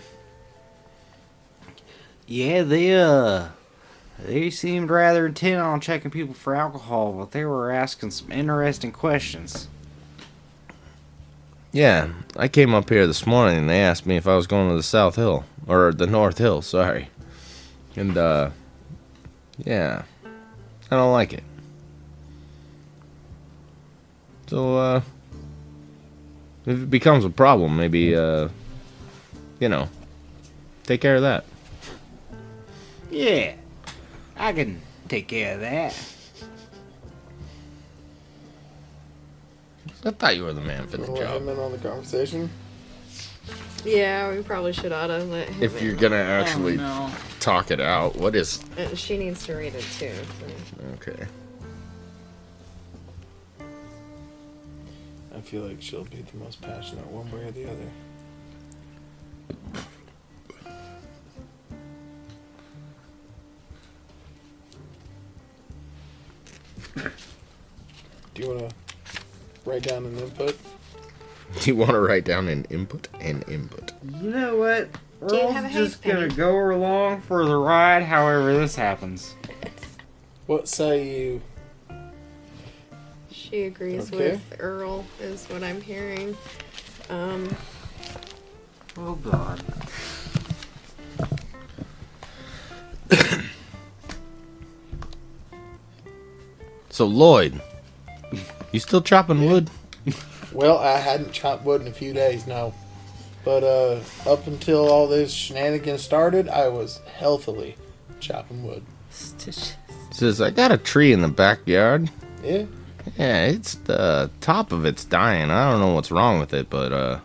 S7: Yeah, they seemed rather intent on checking people for alcohol, but they were asking some interesting questions.
S2: Yeah, I came up here this morning and they asked me if I was going to the South Hill. Or the North Hill, sorry. And, yeah, I don't like it. So, if it becomes a problem, maybe, take care of that.
S7: Yeah, I can take care of that.
S2: I thought you were the man for the
S4: Wanna let him
S2: job.
S4: in on the conversation?
S5: Yeah, we probably should oughta let him
S2: If you're
S5: in.
S2: gonna actually
S3: Oh, no.
S2: talk it out, what is...
S5: She needs to read it too. So.
S2: Okay.
S4: I feel like she'll be the most passionate one way or the other. Do you want to write down an input?
S2: Do you want to write down an input? An input.
S7: You know what?
S5: Do you
S7: Earl's
S5: have a
S7: just
S5: halfpenny?
S7: gonna go along for the ride however this happens.
S4: What say you?
S5: She agrees
S4: Okay.
S5: with Earl, is what I'm hearing.
S7: Oh God.
S2: So, Lloyd, you still chopping wood?
S4: Well, I hadn't chopped wood in a few days, no. But up until all this shenanigans started, I was healthily chopping wood.
S2: Says, I got a tree in the backyard.
S4: Yeah.
S2: Yeah, it's the top of it's dying. I don't know what's wrong with it, but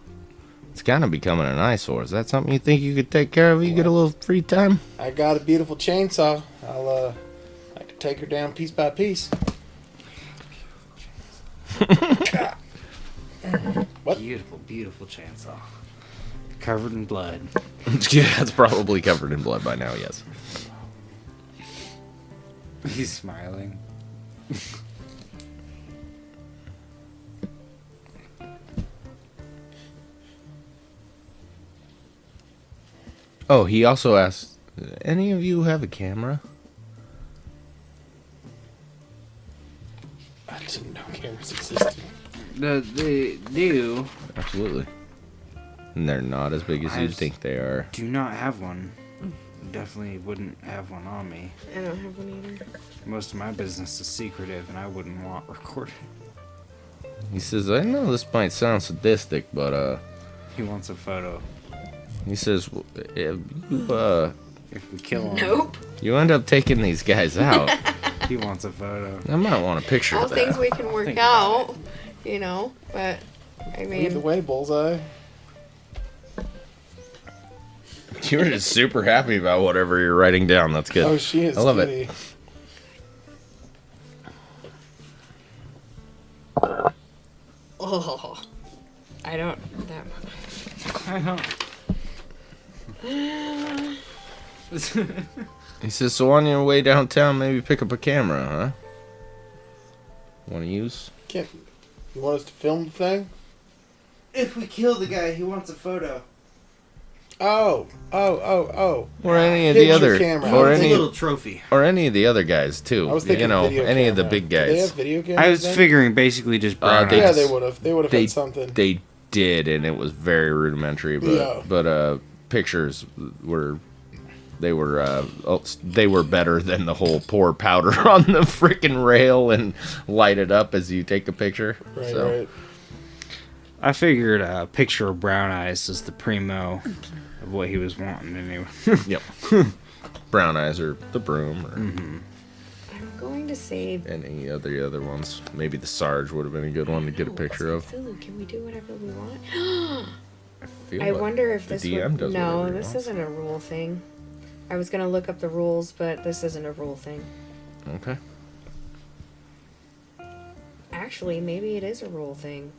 S2: it's kind of becoming an eyesore. Is that something you think you could take care of? You get a little free time?
S4: I got a beautiful chainsaw. I could take her down piece by piece. What?
S7: Beautiful, beautiful chainsaw. Covered in blood.
S2: Yeah, it's probably covered in blood by now, yes.
S7: He's smiling.
S2: Oh, he also asked, any of you have a camera?
S4: I didn't know cameras existed.
S7: They do.
S2: Absolutely. And they're not as big as
S7: I
S2: you'd
S7: just-
S2: think they are.
S7: Do not have one. Definitely wouldn't have one on me.
S5: I don't have one either.
S7: Most of my business is secretive, and I wouldn't want recorded.
S2: He says, I know this might sound sadistic, but
S7: He wants a photo.
S2: he says, if
S7: If we kill him,
S5: Nope.
S2: you end up taking these guys out,
S7: he wants a photo.
S2: I might want a picture
S5: All
S2: of
S5: things
S2: that.
S5: we can work
S7: Think about
S5: out, you know, but I
S4: Either
S5: mean,
S4: way, Bullseye.
S2: You were just super happy about whatever you're writing down. That's good.
S4: Oh, she is
S2: I love
S4: kitty.
S5: oh, I don't, that
S2: He says, so on your way downtown, maybe pick up a camera, huh? Want to use?
S4: Can't, you want us to film the thing?
S7: If we kill the guy, he wants a photo.
S4: Oh.
S2: Or any of
S4: Picture
S2: the other,
S4: camera.
S2: or
S7: It's a
S2: any,
S7: little trophy.
S2: or any of the other guys too.
S4: I was thinking
S2: You know,
S4: video
S2: any of the
S4: camera.
S2: big
S4: Do they
S2: guys.
S4: have video cameras
S7: I was
S4: then?
S7: figuring basically just brown
S2: they-
S4: Yeah,
S7: eyes.
S4: they would have. They would have
S2: They-
S4: had something.
S2: They did, and it was very rudimentary. But
S4: Yeah.
S2: pictures were. They were better than the whole pour powder on the freaking rail and light it up as you take a picture.
S4: Right,
S2: so.
S4: right.
S7: I figured a picture of brown eyes is the primo of what he was wanting anyway.
S2: Yep. Brown eyes or the broom or
S5: I'm going to say.
S2: any of the other ones. Maybe the Sarge would have been a good one to get a picture of.
S5: Cthulhu, can we do whatever we want?
S2: Feel
S5: I
S2: like
S5: wonder if
S2: the
S5: this
S2: DM
S5: would.
S2: does
S5: No,
S2: whatever he
S5: this
S2: wants.
S5: isn't a rule thing. I was gonna look up the rules, but this isn't a rule thing.
S2: Okay.
S5: Actually, maybe it is a rule thing.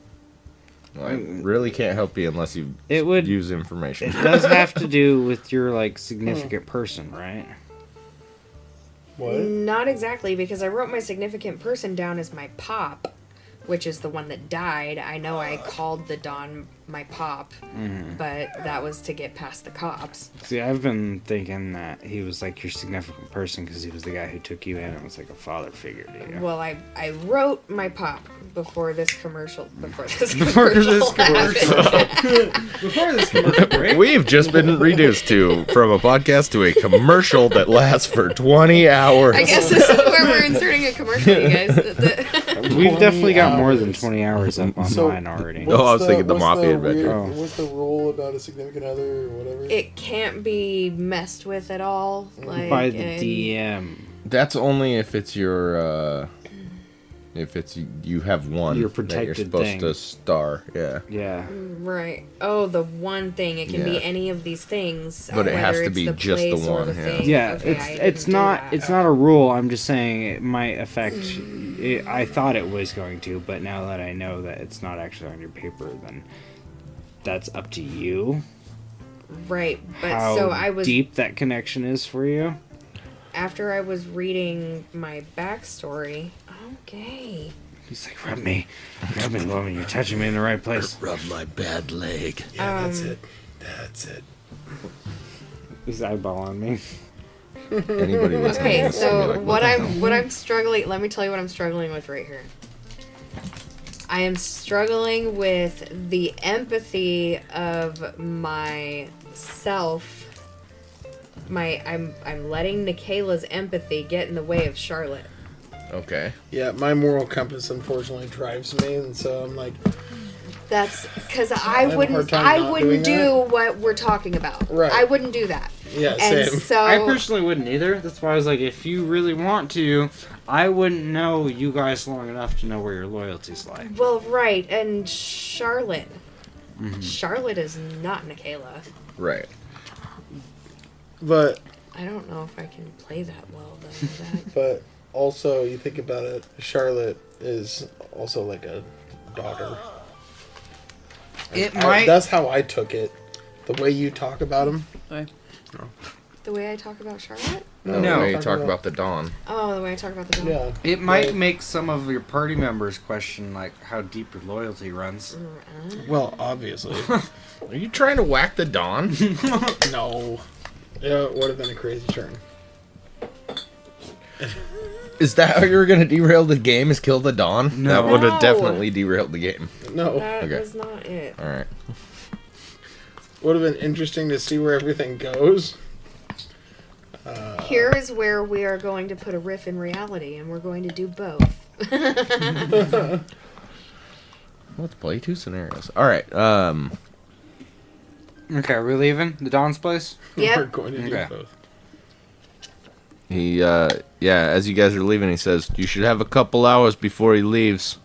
S2: Well, I really can't help you unless you
S7: It would.
S2: use information.
S7: It does have to do with your like significant person, right?
S4: What?
S5: Not exactly, because I wrote my significant person down as my pop, which is the one that died. I know I called the Don my pop, but that was to get past the cops.
S7: See, I've been thinking that he was like your significant person because he was the guy who took you in and was like a father figure to you.
S5: Well, I wrote my pop before this commercial. Before this
S7: Before this
S5: commercial. happened.
S7: Before this commercial break,
S2: We've just been reduced from a podcast to a commercial that lasts for 20 hours.
S5: I guess this is where we're inserting a commercial, you guys.
S7: we've definitely got
S4: 20
S7: more than
S4: hours.
S7: 20 hours up online already.
S2: Oh, I was thinking the
S4: what's
S2: Mafia
S4: weird-
S2: Adventure.
S7: Oh.
S4: What's the rule about a significant other or whatever?
S5: It can't be messed with at all. Like
S7: By the
S5: and-
S7: DM.
S2: That's only if it's your If it's you have one
S7: Your
S2: that you're
S7: protected
S2: supposed
S7: thing.
S2: to star. Yeah.
S7: Yeah.
S5: Right. Oh, the one thing. It can
S2: Yeah.
S5: be any of these things.
S2: But it has
S5: whether
S2: to
S5: it's
S2: be
S5: the
S2: just the
S5: place or
S2: one,
S5: the
S2: yeah.
S5: thing.
S7: Yeah,
S5: Okay, I
S7: it's
S5: didn't do
S7: not
S5: that.
S7: it's not a rule. I'm just saying it might affect. I thought it was going to, but now that I know that it's not actually on your paper, then that's up to you.
S5: Right, but
S7: How
S5: so I was
S7: deep that connection is for you.
S5: after I was reading my backstory. Okay.
S7: He's like, rub me, woman. You're touching me in the right place.
S1: Rub my bad leg.
S4: Yeah, that's it. That's it.
S7: He's eyeballing me.
S2: Anybody listening?
S5: Okay,
S2: to this will be
S5: so
S2: like, the hell?
S5: what I'm struggling. Let me tell you what I'm struggling with right here. I am struggling with the empathy of myself. I'm letting Nikayla's empathy get in the way of Charlotte.
S2: Okay.
S4: Yeah, my moral compass unfortunately drives me, and so I'm like,
S5: That's because
S4: have a hard
S5: wouldn't
S4: time not doing
S5: do what we're talking about.
S4: Right.
S5: I wouldn't do that.
S4: yeah,
S5: And
S4: same.
S5: so
S7: I personally wouldn't either. That's why I was like, if you really want to, I wouldn't know you guys long enough to know where your loyalties lie.
S5: well, right, and Charlotte.
S7: Mm-hmm.
S5: Charlotte is not Nikayla.
S2: Right.
S4: But
S5: I don't know if I can play that well though. That.
S4: but also you think about it, Charlotte is also like a daughter.
S7: It might.
S4: That's how I took it. The way you talk about him.
S5: The way I talk about Charlotte?
S2: No,
S7: No.
S2: way you talk about the Dawn.
S5: Oh, the way I talk about the dog.
S4: Yeah.
S7: It might
S4: Like,
S7: make some of your party members question like how deep your loyalty runs.
S4: Well, obviously.
S2: Are you trying to whack the Dawn?
S4: No. Yeah, it would have been a crazy turn.
S2: Is that how you were gonna derail the game? Is kill the Dawn?
S7: No.
S2: That would
S5: No.
S2: have definitely derailed the game.
S4: No.
S5: That
S2: Okay.
S5: was not it.
S2: All right.
S4: Would have been interesting to see where everything goes.
S5: Here is where we are going to put a riff in reality, and we're going to do both.
S2: Let's play two scenarios. All right.
S7: Okay, are we leaving the Don's place?
S4: We're
S5: Yep.
S4: going to do
S7: Okay.
S4: both.
S2: He, as you guys are leaving, he says, you should have a couple hours before he leaves.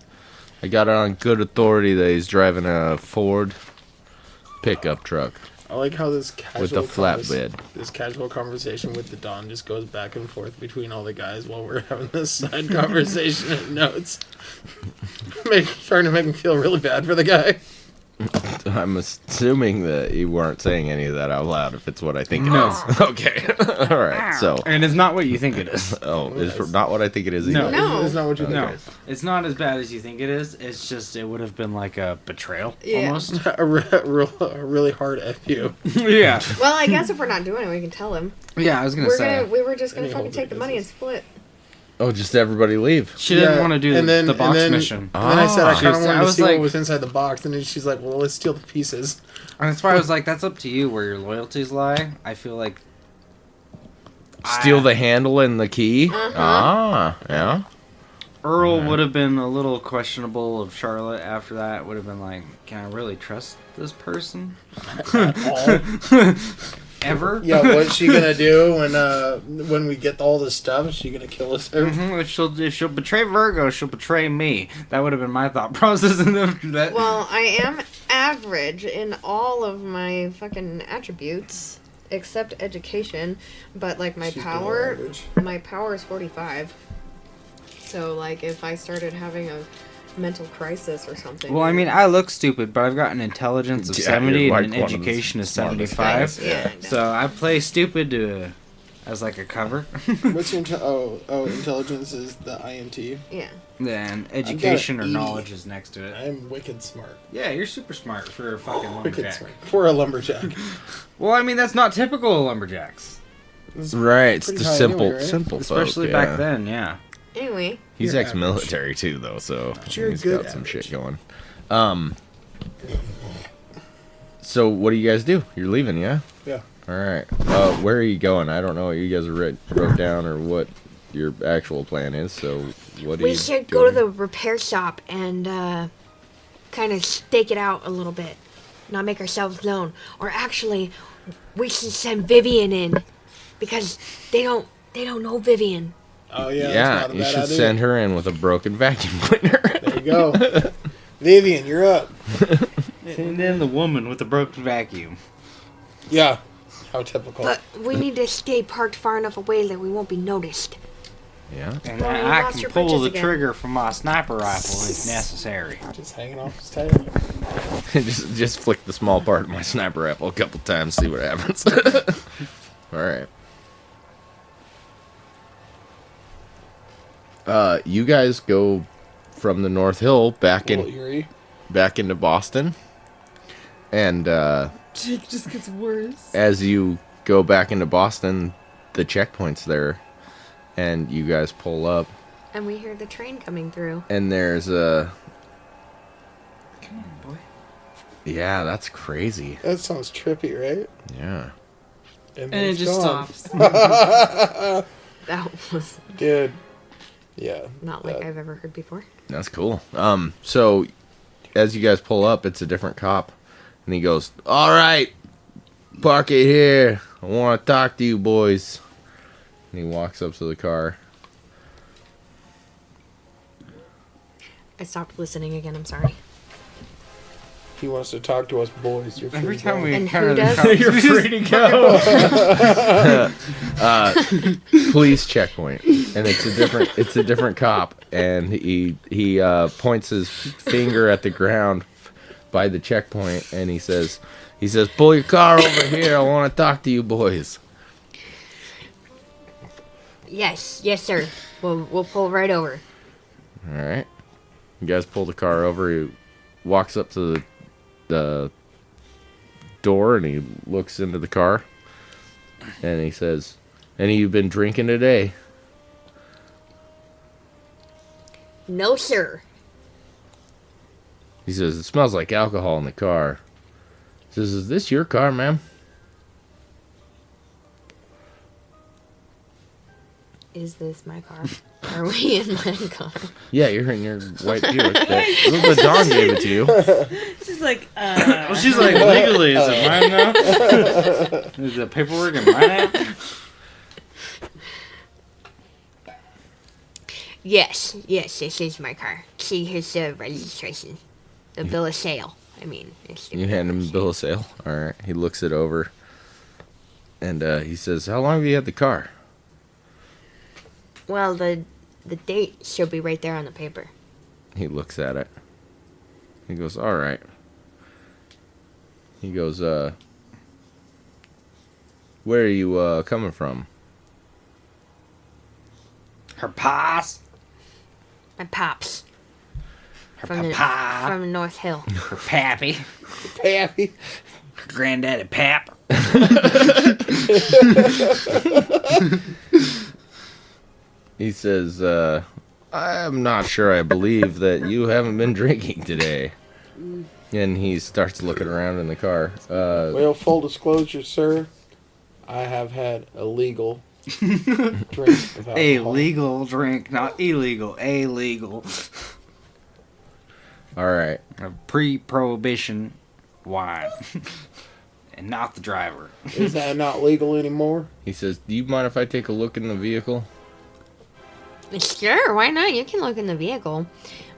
S2: I got it on good authority that he's driving a Ford pickup truck
S4: I like how this casual
S2: with a flatbed.
S4: This casual conversation with the Don just goes back and forth between all the guys while we're having this side conversation and notes. Trying to make me feel really bad for the guy.
S2: I'm assuming that you weren't saying any of that out loud if it's what I think it
S7: No.
S2: is. Okay. All right. So,
S7: And it's not what you think it is.
S2: it's not what I think it is
S7: No.
S2: either.
S5: No.
S4: It's not what you think.
S7: No, it's not as bad as you think it is. It's just it would have been like a betrayal
S5: Yeah.
S7: almost.
S4: a really hard FU.
S7: Yeah.
S5: Well, I guess if we're not doing it, we can tell him.
S7: Yeah, I was gonna say.
S5: We were just gonna
S4: Any
S5: fucking
S4: holder
S5: take the money and
S4: business.
S5: split.
S2: Oh, just everybody leave.
S7: She didn't
S4: Yeah,
S7: want to do
S4: and then-
S7: the box
S4: and then-
S7: mission.
S4: And then I said I kind of
S7: I
S4: wanted to
S7: was
S4: see
S7: like-
S4: what was inside the box, and then she's like, "Well, let's steal the pieces."
S7: And that's why I was like, that's up to you where your loyalties lie. I feel like
S2: Steal the handle and the key? Ah, yeah.
S7: Earl would have been a little questionable of Charlotte after that. Would have been like, can I really trust this person? Ever?
S4: Yeah, what's she gonna do when we get all this stuff? Is she gonna kill us?
S7: Mhm, if she'll betray Virgo, she'll betray me. That would have been my thought process after that.
S5: Well, I am average in all of my fucking attributes except education, but like my
S4: She's
S5: power,
S4: below average.
S5: my power is 45. So like if I started having a mental crisis or something.
S7: Well, I mean, I look stupid, but I've got an intelligence of
S2: Yeah,
S7: 70
S2: you're
S7: and
S2: like
S7: an
S2: one of the
S7: education of
S2: smartest
S7: 75.
S2: guys.
S5: yeah.
S7: So I play stupid as like a cover.
S4: What's your intelligence is the INT.
S5: Yeah.
S7: Then education or
S4: 80.
S7: knowledge is next to it.
S4: I'm wicked smart.
S7: Yeah, you're super smart for a fucking
S4: Wicked
S7: lumberjack.
S4: smart for a lumberjack.
S7: Well, I mean, that's not typical of lumberjacks.
S2: Right, it's
S4: Pretty
S2: the
S4: high
S2: simple,
S4: anyway, right?
S2: simple
S7: Especially
S2: folk,
S7: back
S2: yeah.
S7: then, yeah.
S5: Anyway,
S2: He's
S4: You're
S2: ex-military too, though, so
S4: you're
S2: he's
S4: good
S2: got some
S4: average.
S2: shit going. So what do you guys do? You're leaving, yeah?
S4: Yeah.
S2: All right. Where are you going? I don't know what you guys wrote down or what your actual plan is. So what do
S6: We
S2: you?
S6: should go to the repair shop and kind of stake it out a little bit, not make ourselves known. Or actually, we should send Vivian in because they don't know Vivian.
S4: Oh yeah.
S2: Yeah,
S4: That's not a
S2: you
S4: bad
S2: should
S4: idea.
S2: send her in with a broken vacuum cleaner.
S4: There you go. Vivian, you're up.
S7: Send in the woman with the broken vacuum.
S4: Yeah. How typical.
S6: But we need to stay parked far enough away that we won't be noticed.
S2: Yeah.
S7: And
S5: Well, you
S7: I
S5: lost
S7: can
S5: your
S7: pull
S5: britches
S7: the
S5: again.
S7: trigger from my sniper rifle if necessary.
S4: Just hanging off his tail.
S2: just flick the small part of my sniper rifle a couple times, see what happens. All right. You guys go from the North Hill back
S4: Little eerie.
S2: into Boston, and
S9: Jake just gets worse.
S2: as you go back into Boston, the checkpoint's there, and you guys pull up,
S5: And we hear the train coming through.
S2: and there's a.
S3: Come on, boy.
S2: Yeah, that's crazy.
S4: That sounds trippy, right?
S2: Yeah.
S9: And it
S4: it's
S9: just
S4: gone.
S9: stops.
S5: That was
S4: Dude. Yeah.
S5: not like
S4: that-
S5: I've ever heard before.
S2: That's cool. So as you guys pull up, it's a different cop, and he goes, "All right, park it here. I want to talk to you boys." And he walks up to the car.
S5: I stopped listening again. I'm sorry.
S4: He wants to talk to us boys. You're free
S7: Every
S4: to
S7: time
S4: go.
S7: we
S5: And
S7: encounter
S5: who
S7: the
S5: does?
S7: cops,
S2: You're
S7: we
S2: free
S7: just-
S2: to go. Police checkpoint, and it's a different cop, and he points his finger at the ground by the checkpoint, and he says, "Pull your car over here. I want to talk to you boys."
S6: Yes, sir. We'll pull right over.
S2: All right. You guys pull the car over. He walks up to the door, and he looks into the car, and he says, "Any of you been drinking today?"
S6: No, sir.
S2: He says, "It smells like alcohol in the car." He says, "Is this your car, ma'am?"
S5: Is this my car? Are we in my car?
S2: Yeah, you're in your white Buick. The Dawn gave it to you.
S9: She's like,
S7: Well, she's like, legally, is it mine now? Is the paperwork in my name?
S6: Yes, this is my car. See, here's the registration. The bill of sale. I mean, it's the
S2: You hand him the bill of sale. All right. He looks it over, and he says, "How long have you had the car?"
S6: Well, the date should be right there on the paper.
S2: He looks at it. He goes, "All right." He goes, "Where are you coming from?"
S7: Her pass.
S6: My pops
S7: Her
S6: from
S7: papa.
S6: from North Hill.
S7: Her pappy.
S4: Pappy.
S7: Her granddaddy pap.
S2: He says, "I'm not sure I believe that you haven't been drinking today." And he starts looking around in the car.
S4: Well, full disclosure, sir. I have had a legal drink of
S7: A
S4: alcohol.
S7: legal drink, not illegal. A legal.
S2: All right.
S7: A pre-prohibition wine. And not the driver.
S4: Is that not legal anymore?
S2: He says, "Do you mind if I take a look in the vehicle?"
S6: Sure, why not? You can look in the vehicle.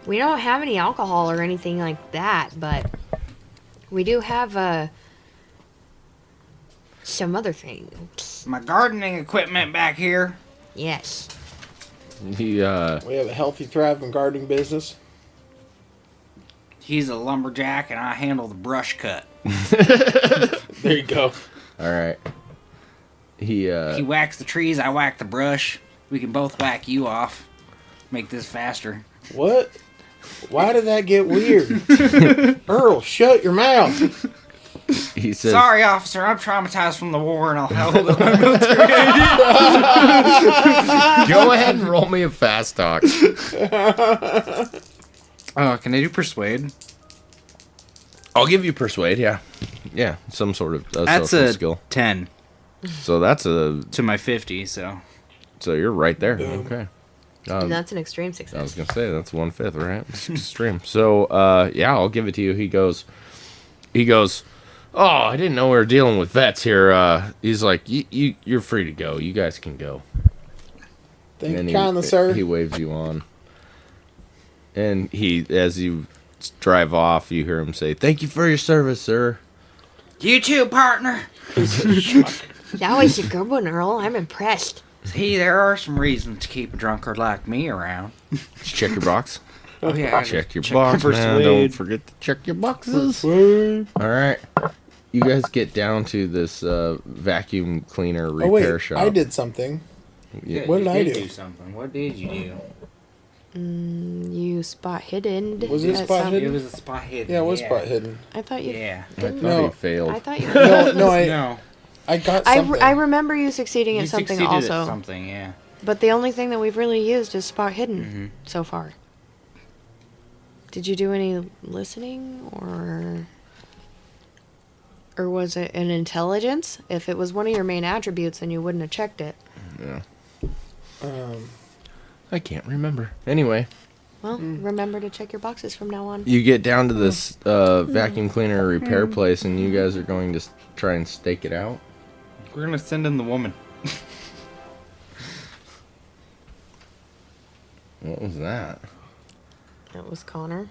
S6: We don't have any alcohol or anything like that, but we do have some other things.
S7: My gardening equipment back here.
S6: Yes.
S2: He,
S4: We have a healthy, thriving gardening business.
S7: He's a lumberjack and I handle the brush cut.
S4: There you go.
S2: all right. He,
S7: He whacks the trees, I whack the brush. We can both whack you off. Make this faster.
S4: What? Why did that get weird? Earl, shut your mouth.
S2: he says,
S7: Sorry, officer, I'm traumatized from the war and I'll help.
S2: "Go ahead and roll me a fast talk."
S7: Oh, can I do persuade?
S2: I'll give you persuade. Yeah, yeah, some sort of
S7: That's
S2: social
S7: a
S2: skill.
S7: 10
S2: So that's a.
S7: to my 50, so.
S2: So you're right there.
S4: Boom.
S2: Okay.
S5: And that's an extreme
S2: I was
S5: success.
S2: gonna say that's 1/5, right? It's extreme. So yeah, I'll give it to you. He goes, "Oh, I didn't know we were dealing with vets here." He's like, "You're free to go. You guys can go."
S4: Thank
S2: And
S4: you kindly, sir.
S2: he waves you on. And as you drive off, you hear him say, "Thank you for your service, sir."
S3: You too, partner.
S6: That was a good one, Earl. I'm impressed.
S3: See, there are some reasons to keep a drunkard like me around.
S2: Check your box.
S3: Oh yeah,
S2: Check your box, man. Don't forget to check your boxes. All right. You guys get down to this vacuum cleaner
S4: Oh
S2: repair
S4: wait,
S2: shop.
S4: I did something.
S2: Yeah.
S4: What did I do?
S3: something. What did you do?
S5: You spot hidden.
S4: Was it
S5: at
S4: spot
S5: some-
S4: hidden?
S3: It was a spot hidden.
S4: Yeah, it was spot hidden.
S5: I thought you.
S3: Yeah.
S2: I thought
S4: No.
S2: he failed.
S5: I thought you.
S4: No,
S3: No.
S4: I got
S5: I,
S4: something.
S5: I remember you succeeding
S3: You
S5: at something
S3: succeeded
S5: also.
S3: at something, yeah.
S5: But the only thing that we've really used is spot hidden
S3: Mm-hmm.
S5: so far. Did you do any listening or was it an intelligence? If it was one of your main attributes, then you wouldn't have checked it.
S2: Yeah.
S4: Um,
S2: I can't remember. Anyway,
S5: Well, remember to check your boxes from now on.
S2: you get down to this vacuum cleaner repair place, and you guys are going to try and stake it out.
S3: We're gonna send in the woman.
S2: What was that?
S5: That was Connor.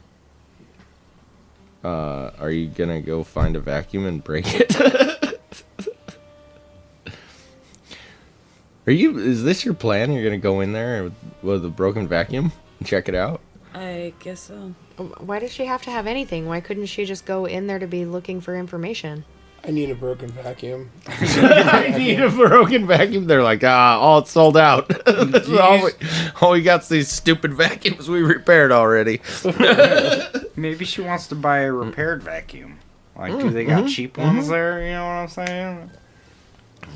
S2: Are you gonna go find a vacuum and break it? Is this your plan? You're gonna go in there with a broken vacuum and check it out?
S9: I guess so.
S5: Why does she have to have anything? Why couldn't she just go in there to be looking for information?
S4: I need a broken vacuum.
S2: I need a broken vacuum. They're like, all it's sold out. all we got's these stupid vacuums we repaired already.
S3: Maybe she wants to buy a repaired vacuum. Like, do they got cheap ones there? You know what I'm saying?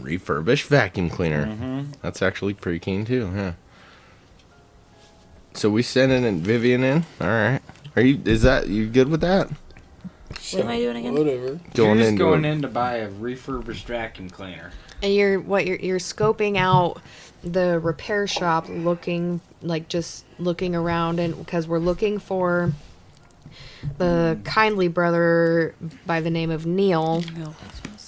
S2: Refurbished vacuum cleaner. That's actually pretty keen too, huh? So we sending Vivian in. All right. You good with that?
S9: What am I doing again?
S4: Whatever.
S3: You're just going in to buy a refurbished vacuum cleaner.
S5: And you're scoping out the repair shop, looking around, and because we're looking for the kindly brother by the name of Neil,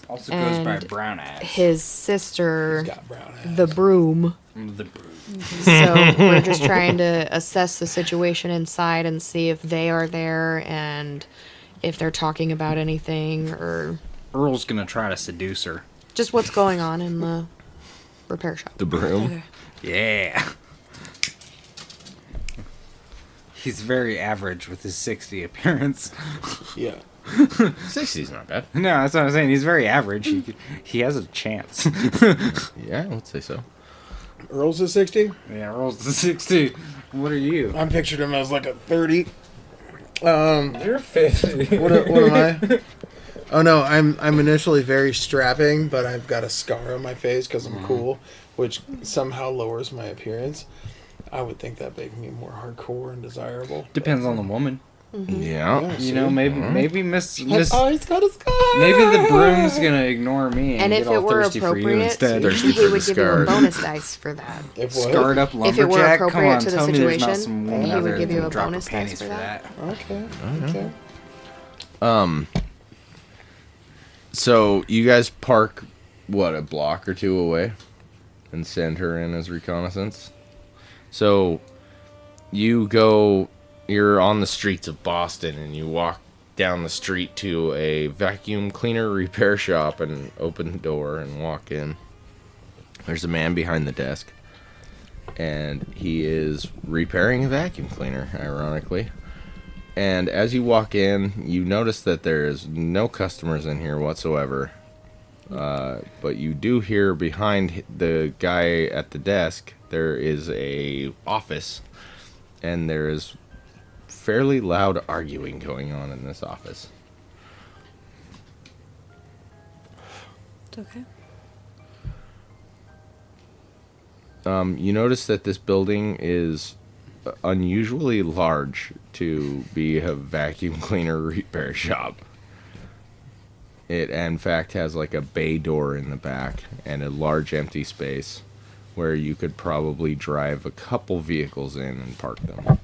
S3: Also goes by
S5: And
S3: brown ass.
S5: his sister,
S4: Got brown ass.
S5: the broom.
S3: The broom.
S5: So we're just trying to assess the situation inside and see if they are there and if they're talking about anything or
S3: Earl's gonna try to seduce her.
S5: just what's going on in the repair shop.
S2: The broom.
S3: Yeah. He's very average with his 60 appearance.
S4: Yeah.
S2: 60's not bad.
S3: No, that's what I'm saying. He's very average. He has a chance.
S2: Yeah, I would say so.
S4: Earl's a 60?
S3: Yeah, Earl's the 60. What are you?
S4: I pictured him as like a 30.
S8: You're 50.
S4: What am I? Oh no, I'm initially very strapping, but I've got a scar on my face because I'm cool, which somehow lowers my appearance. I would think that makes me more hardcore and desirable.
S3: Depends on the woman.
S2: Yeah.
S3: You know, maybe Miss
S4: Oh, he's got a scar.
S3: maybe the broom's gonna ignore me
S5: And
S3: get
S5: if
S3: all
S5: it were
S3: thirsty for you
S5: appropriate,
S3: instead.
S2: Thirsty
S5: he
S2: for
S5: would
S2: the
S5: give you a
S2: scars.
S5: bonus dice for that.
S4: If what?
S3: Scarred up
S5: If it were
S3: lumberjack. Come
S5: appropriate
S3: on,
S5: to the
S3: tell me there's not
S5: situation,
S3: some
S5: then
S3: woman
S5: he
S3: out
S5: would
S3: there
S5: give you
S3: that'll
S5: a
S3: drop her
S5: bonus dice
S3: panties
S5: for
S3: for
S5: that.
S4: Okay. Okay.
S2: So you guys park a block or two away and send her in as reconnaissance. So you're on the streets of Boston and you walk down the street to a vacuum cleaner repair shop and open the door and walk in. There's a man behind the desk and he is repairing a vacuum cleaner, ironically. And as you walk in, you notice that there is no customers in here whatsoever. But you do hear behind the guy at the desk, there is a office. And there is fairly loud arguing going on in this office.
S9: It's okay.
S2: You notice that this building is unusually large to be a vacuum cleaner repair shop. It, in fact, has like a bay door in the back and a large empty space where you could probably drive a couple vehicles in and park them.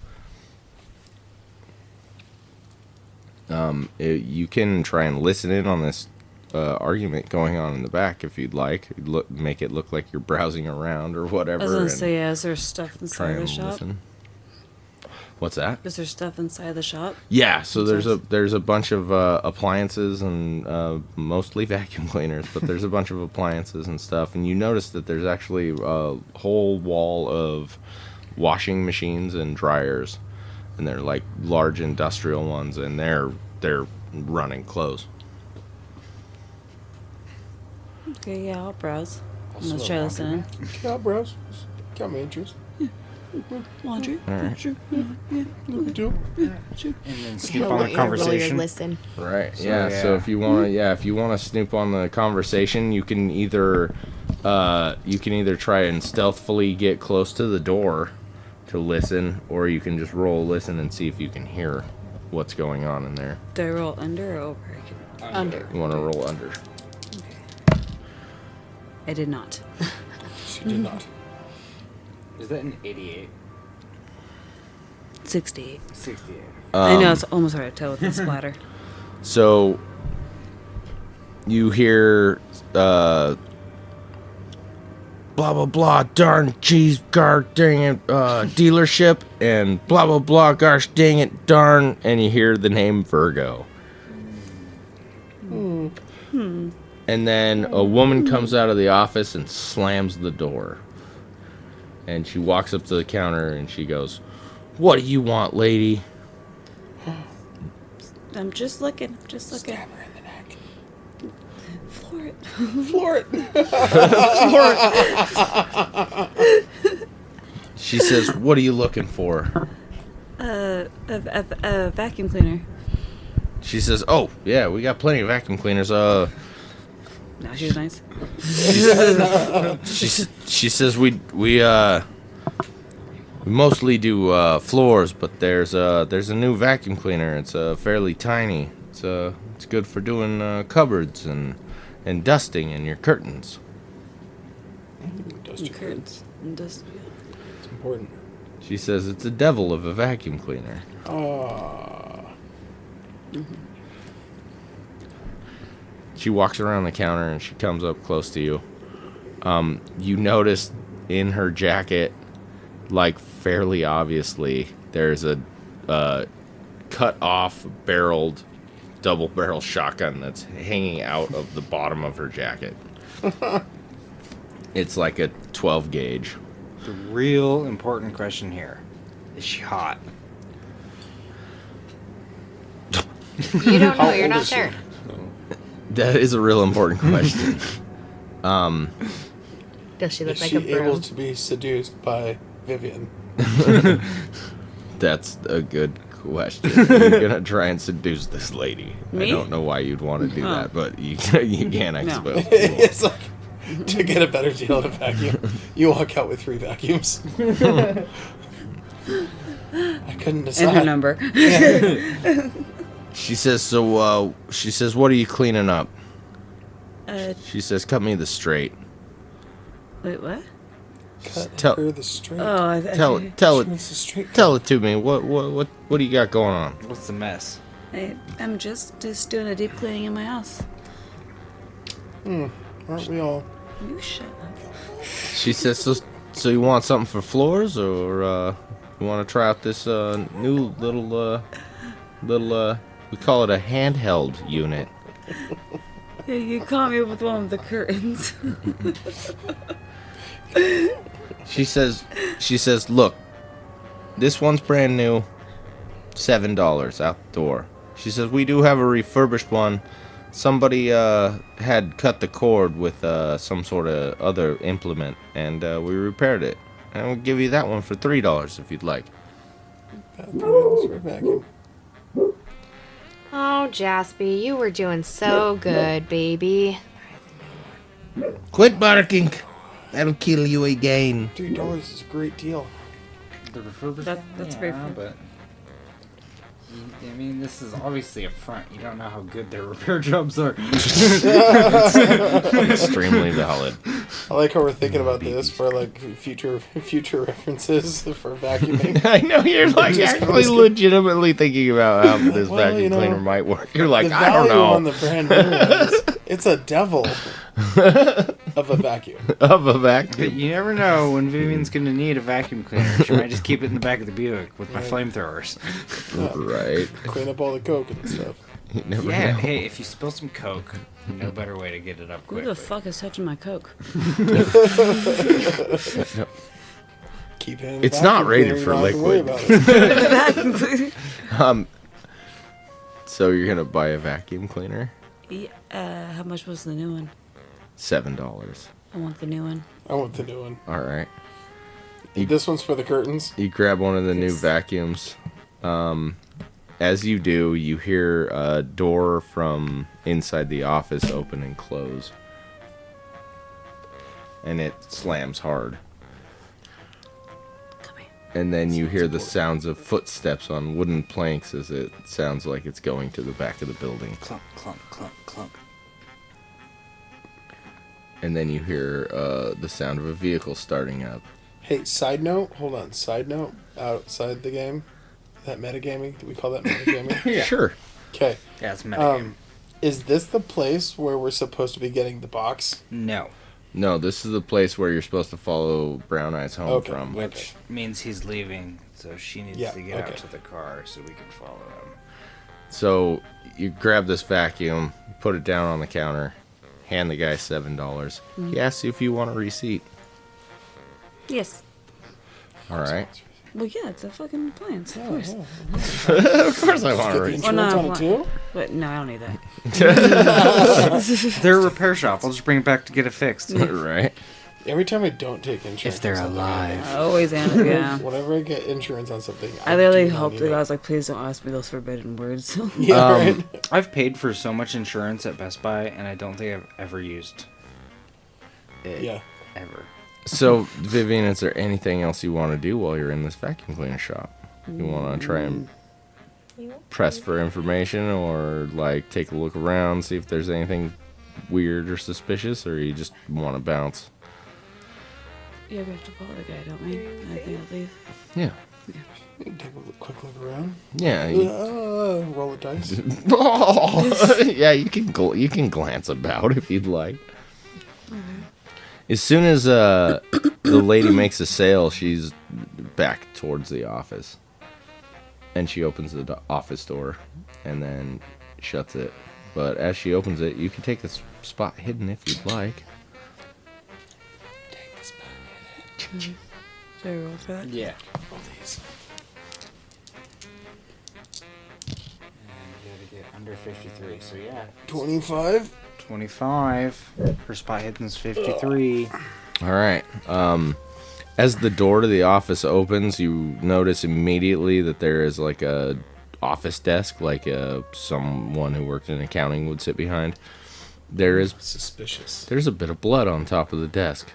S2: You can try and listen in on this argument going on in the back if you'd like. Make it look like you're browsing around or whatever.
S9: I was gonna
S2: and
S9: say, yeah, is there stuff
S2: try
S9: inside the
S2: and
S9: shop?
S2: listen. What's that?
S9: Is there stuff inside the shop?
S2: Yeah, so there's a bunch of appliances and mostly vacuum cleaners, but there's a bunch of appliances and stuff. And you notice that there's actually a whole wall of washing machines and dryers, and they're like large industrial ones, and they're running close.
S9: Okay, yeah, I'll browse.
S3: Also
S9: Let's try
S3: a
S9: listening.
S4: Yeah, bros. Got me interest.
S9: Laundry.
S2: All right.
S9: Sure. Yeah, yeah.
S4: Do.
S3: And then snoop
S5: He'll
S3: on
S5: want
S3: the
S5: you to roll your
S3: conversation.
S5: listen.
S2: Right.
S3: So,
S2: Yeah. So
S3: yeah.
S2: if you wanna snoop on the conversation, you can either try and stealthily get close to the door to listen, or you can just roll listen and see if you can hear what's going on in there.
S9: Do I roll under or over?
S5: Under.
S2: You want to roll under.
S9: I did not.
S4: She did not.
S3: Is that an 88?
S9: 68.
S3: 68.
S9: I know, it's almost hard to tell with the splatter.
S2: So you hear blah blah blah, darn cheese guard dang it dealership, and blah blah blah, gosh dang it, darn, and you hear the name Virgo. And then a woman comes out of the office and slams the door. And she walks up to the counter and she goes, "What do you want, lady?"
S9: I'm just looking.
S4: Stab her in the neck.
S9: Floor it.
S4: Floor it.
S2: She says, "What are you looking for?"
S9: A vacuum cleaner.
S2: She says, "Oh, yeah, we got plenty of vacuum cleaners.
S9: No, she's nice.
S2: She says we mostly do floors, but there's a new vacuum cleaner. It's fairly tiny. It's good for doing cupboards and dusting and your curtains."
S4: Dust your
S9: Curtains. And dust.
S4: It's important.
S2: She says it's a devil of a vacuum cleaner. She walks around the counter and she comes up close to you. You notice in her jacket, like fairly obviously, there's a cut off barreled double barrel shotgun that's hanging out of the bottom of her jacket. It's like a 12 gauge.
S3: The real important question here. Is she hot?
S5: You don't know. You're not there.
S2: That is a real important question.
S5: Does she look
S4: Is
S5: like
S4: she
S5: a
S4: able
S5: broom?
S4: to be seduced by Vivian?
S2: That's a good question. You're gonna try and seduce this lady.
S9: Me?
S2: I don't know why you'd want to do
S9: Oh.
S2: that, but you can, I
S9: No.
S2: suppose.
S4: It's like to get a better deal at a vacuum, you walk out with 3 vacuums. I couldn't decide.
S9: And her number.
S2: She says, so, she says, "What are you cleaning up?"
S9: Uh,
S2: She says, "Cut me the straight."
S9: wait, what?
S4: Cut
S2: Tell-
S4: her the straight.
S9: Oh,
S2: Tell
S9: okay.
S2: it, tell
S4: She
S2: it,
S4: wants a straight
S2: tell it to me. What do you got going on?
S3: What's the mess?
S9: I'm just doing a deep cleaning in my house.
S4: Aren't we all?
S9: You shut up.
S2: She says, so you want something for floors, or you want to try out this new little we call it a handheld unit.
S9: Yeah, you caught me with one of the curtains.
S2: She says, "Look, this one's brand new, $7 out the door." She says, "We do have a refurbished one. Somebody had cut the cord with some sort of other implement, and we repaired it. And we'll give you that one for $3 if you'd like."
S4: $3 for a vacuum.
S5: Oh, Jaspy, you were doing so good, baby.
S2: Quit barking. That'll kill you again.
S4: $3 is a great deal.
S3: The refurbished
S9: That's
S3: one?
S9: very
S3: Yeah,
S9: fair.
S3: but I mean, this is obviously a front. You don't know how good their repair jobs are.
S2: Extremely valid.
S4: I like how we're thinking about this for like future references for vacuuming.
S2: I know you're like actually legitimately thinking about how this
S4: Well,
S2: vacuum
S4: you know,
S2: cleaner might work. You're like,
S4: The
S2: I don't
S4: value
S2: know.
S4: on the brand new ones It's a devil of a vacuum.
S2: Of a
S3: But
S2: vacuum.
S3: you never know when Vivian's going to need a vacuum cleaner. She might just keep it in the back of the Buick with my flamethrowers.
S2: Right.
S4: Clean up all the coke and stuff.
S2: You never
S3: Yeah,
S2: know.
S3: hey, if you spill some Coke, no better way to get it up
S9: Who
S3: quickly.
S9: the fuck is touching my Coke?
S4: Keep it in the
S2: It's not
S4: vacuum
S2: rated
S4: cleaner,
S2: for
S4: you don't have to worry
S2: liquid.
S4: about it.
S2: So you're gonna buy a vacuum cleaner?
S9: How much was the new one?
S2: $7.
S9: I want the new one.
S4: I want the new one.
S2: All right.
S4: This one's for the curtains.
S2: You grab one of the new
S9: Yes.
S2: vacuums. As you do, you hear a door from inside the office open and close. And it slams hard.
S9: Come here.
S2: And then you hear the sounds of footsteps on wooden planks as it sounds like it's going to the back of the building.
S3: Clunk, clunk, clunk, clunk.
S2: And then you hear the sound of a vehicle starting up.
S4: Hey, side note. Hold on. Side note. Outside the game. That metagaming. Do we call that metagaming?
S3: Yeah.
S2: Sure.
S4: Okay.
S3: Yeah, it's a metagame.
S4: Is this the place where we're supposed to be getting the box?
S3: No.
S2: No, this is the place where you're supposed to follow Brown Eyes home
S4: Okay.
S2: from.
S3: Which means he's leaving, so she needs
S4: Yeah,
S3: to get
S4: okay.
S3: out to the car so we can follow him.
S2: So you grab this vacuum, put it down on the counter, hand the guy $7. He asks you if you want a receipt.
S9: Yes.
S2: All right.
S9: Well, yeah, it's a fucking appliance, of course.
S2: Of course I want a
S4: Get the
S2: receipt.
S4: insurance
S9: no,
S4: on it too?
S9: But no, I don't need that.
S3: They're a repair shop. I'll just bring it back to get it fixed.
S2: Right.
S4: Every time I don't take insurance,
S3: If they're
S4: on something,
S3: alive.
S9: I always am, yeah.
S4: Whenever I get insurance on something,
S9: I literally
S4: do not
S9: hope
S4: need
S9: that
S4: it.
S9: I was like, please don't ask me those forbidden words.
S4: Yeah, right.
S3: I've paid for so much insurance at Best Buy, and I don't think I've ever used it.
S4: Yeah.
S3: Ever.
S2: So, Vivian, is there anything else you want to do while you're in this vacuum cleaner shop? You want to try and press for information or, like, take a look around, see if there's anything weird or suspicious, or you just want to bounce?
S9: Yeah, we have to follow the guy, don't we? I think I'll leave.
S2: Yeah.
S4: You can take a quick look around.
S2: Yeah.
S4: Roll a dice.
S2: Yeah, you can glance about if you'd like. As soon as the lady makes a sale, she's back towards the office. And she opens the office door and then shuts it. But as she opens it, you can take a spot hidden if you'd like.
S9: Should I roll for that?
S3: Yeah.
S4: Roll these.
S3: And you gotta get under 53, so yeah.
S4: 25.
S3: 25. Her spot hidden's 53.
S2: All right. As the door to the office opens, you notice immediately that there is like a office desk, like someone who worked in accounting would sit behind. There's
S4: Suspicious.
S2: a bit of blood on top of the desk.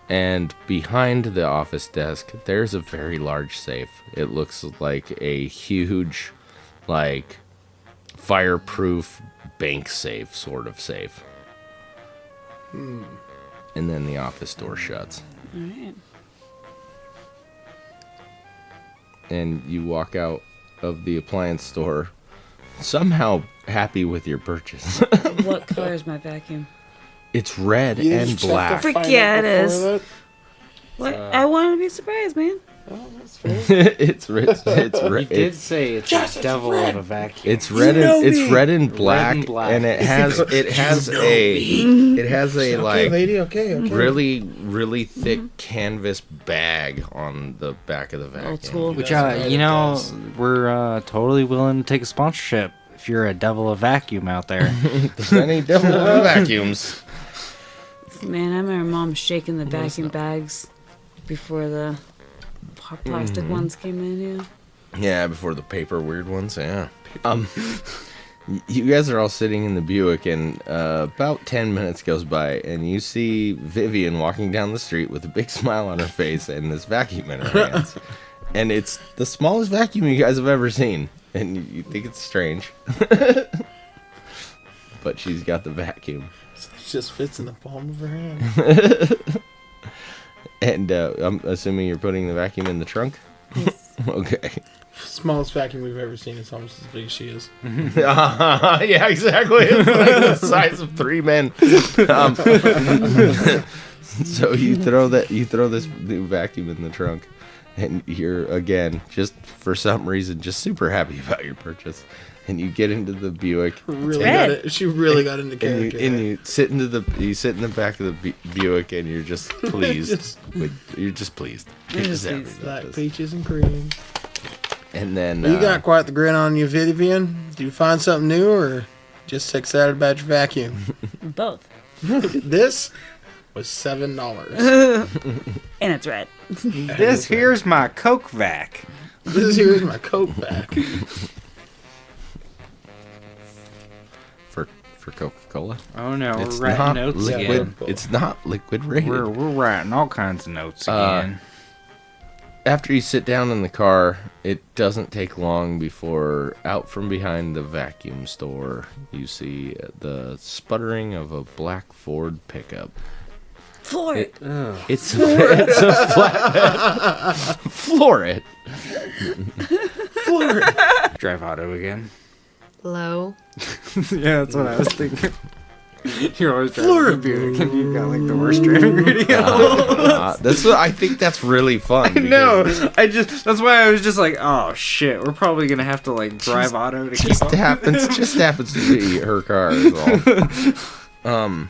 S2: And behind the office desk, there's a very large safe. It looks like a huge, like, fireproof bank safe, sort of safe. And then the office door shuts.
S9: Alright.
S2: And you walk out of the appliance store, somehow happy with your purchase.
S9: What color is my vacuum?
S2: It's red
S4: You
S2: and
S4: didn't check
S2: black.
S4: to find
S9: Freak yeah,
S4: out
S9: it
S4: before
S9: is.
S4: that?
S9: What? I want to be surprised, man.
S4: Oh, that's fair.
S2: It's red. It's
S3: You
S2: red.
S3: did say it's
S4: Yes,
S3: a
S4: it's
S3: devil
S4: red.
S3: of a vacuum.
S2: It's red and it's red and black,
S3: and black.
S2: and it has a
S4: Okay,
S2: like
S4: lady. Okay.
S2: really thick canvas bag on the back of the vacuum.
S9: Old school.
S3: Which,
S4: That's
S3: you
S4: right, it
S3: know,
S4: does.
S3: we're totally willing to take a sponsorship if you're a devil of vacuum out there.
S2: There's any devil vacuums.
S9: Man, I remember Mom shaking the vacuum bags before the plastic ones came in, yeah.
S2: Yeah, before the paper weird ones. Yeah. You guys are all sitting in the Buick, and about 10 minutes goes by, and you see Vivian walking down the street with a big smile on her face and this vacuum in her hands. And it's the smallest vacuum you guys have ever seen, and you think it's strange. But she's got the vacuum.
S4: It just fits in the palm of her hand.
S2: And I'm assuming you're putting the vacuum in the trunk?
S9: Yes.
S2: Okay.
S4: smallest vacuum we've ever seen. It's almost as big as she is.
S2: Yeah, exactly. It's like the size of 3 men. So you throw this new vacuum in the trunk, and you're again just for some reason just super happy about your purchase, and you get into the Buick.
S4: She really got into character.
S2: And you sit in the back of the Buick, and you're just pleased. You're just pleased. You're just happy about
S4: Black
S2: this.
S4: peaches and cream.
S2: And then
S4: You got quite the grin on you, Vivian. Did you find something new, or just excited about your vacuum?
S9: Both.
S4: This was $7.
S9: And it's red.
S3: This here's my Coke vac.
S4: This here is my Coke vac.
S2: for Coca-Cola.
S3: Oh no,
S2: It's
S3: we're writing
S2: not
S3: notes
S2: liquid.
S3: again.
S2: It's not liquid rated.
S3: We're writing all kinds of notes again.
S2: After you sit down in the car, it doesn't take long before out from behind the vacuum store, you see the sputtering of a black Ford pickup.
S9: Floor it.
S2: It's a flatbed. Floor it.
S3: Drive auto again.
S5: Low.
S3: Yeah, that's what I was thinking. You're always driving a Buick and you got like the worst driving radio.
S2: I think that's really fun.
S3: No, that's why I was just like, oh shit, we're probably gonna have to like drive auto to keep up.
S2: Just happens to be her car is all.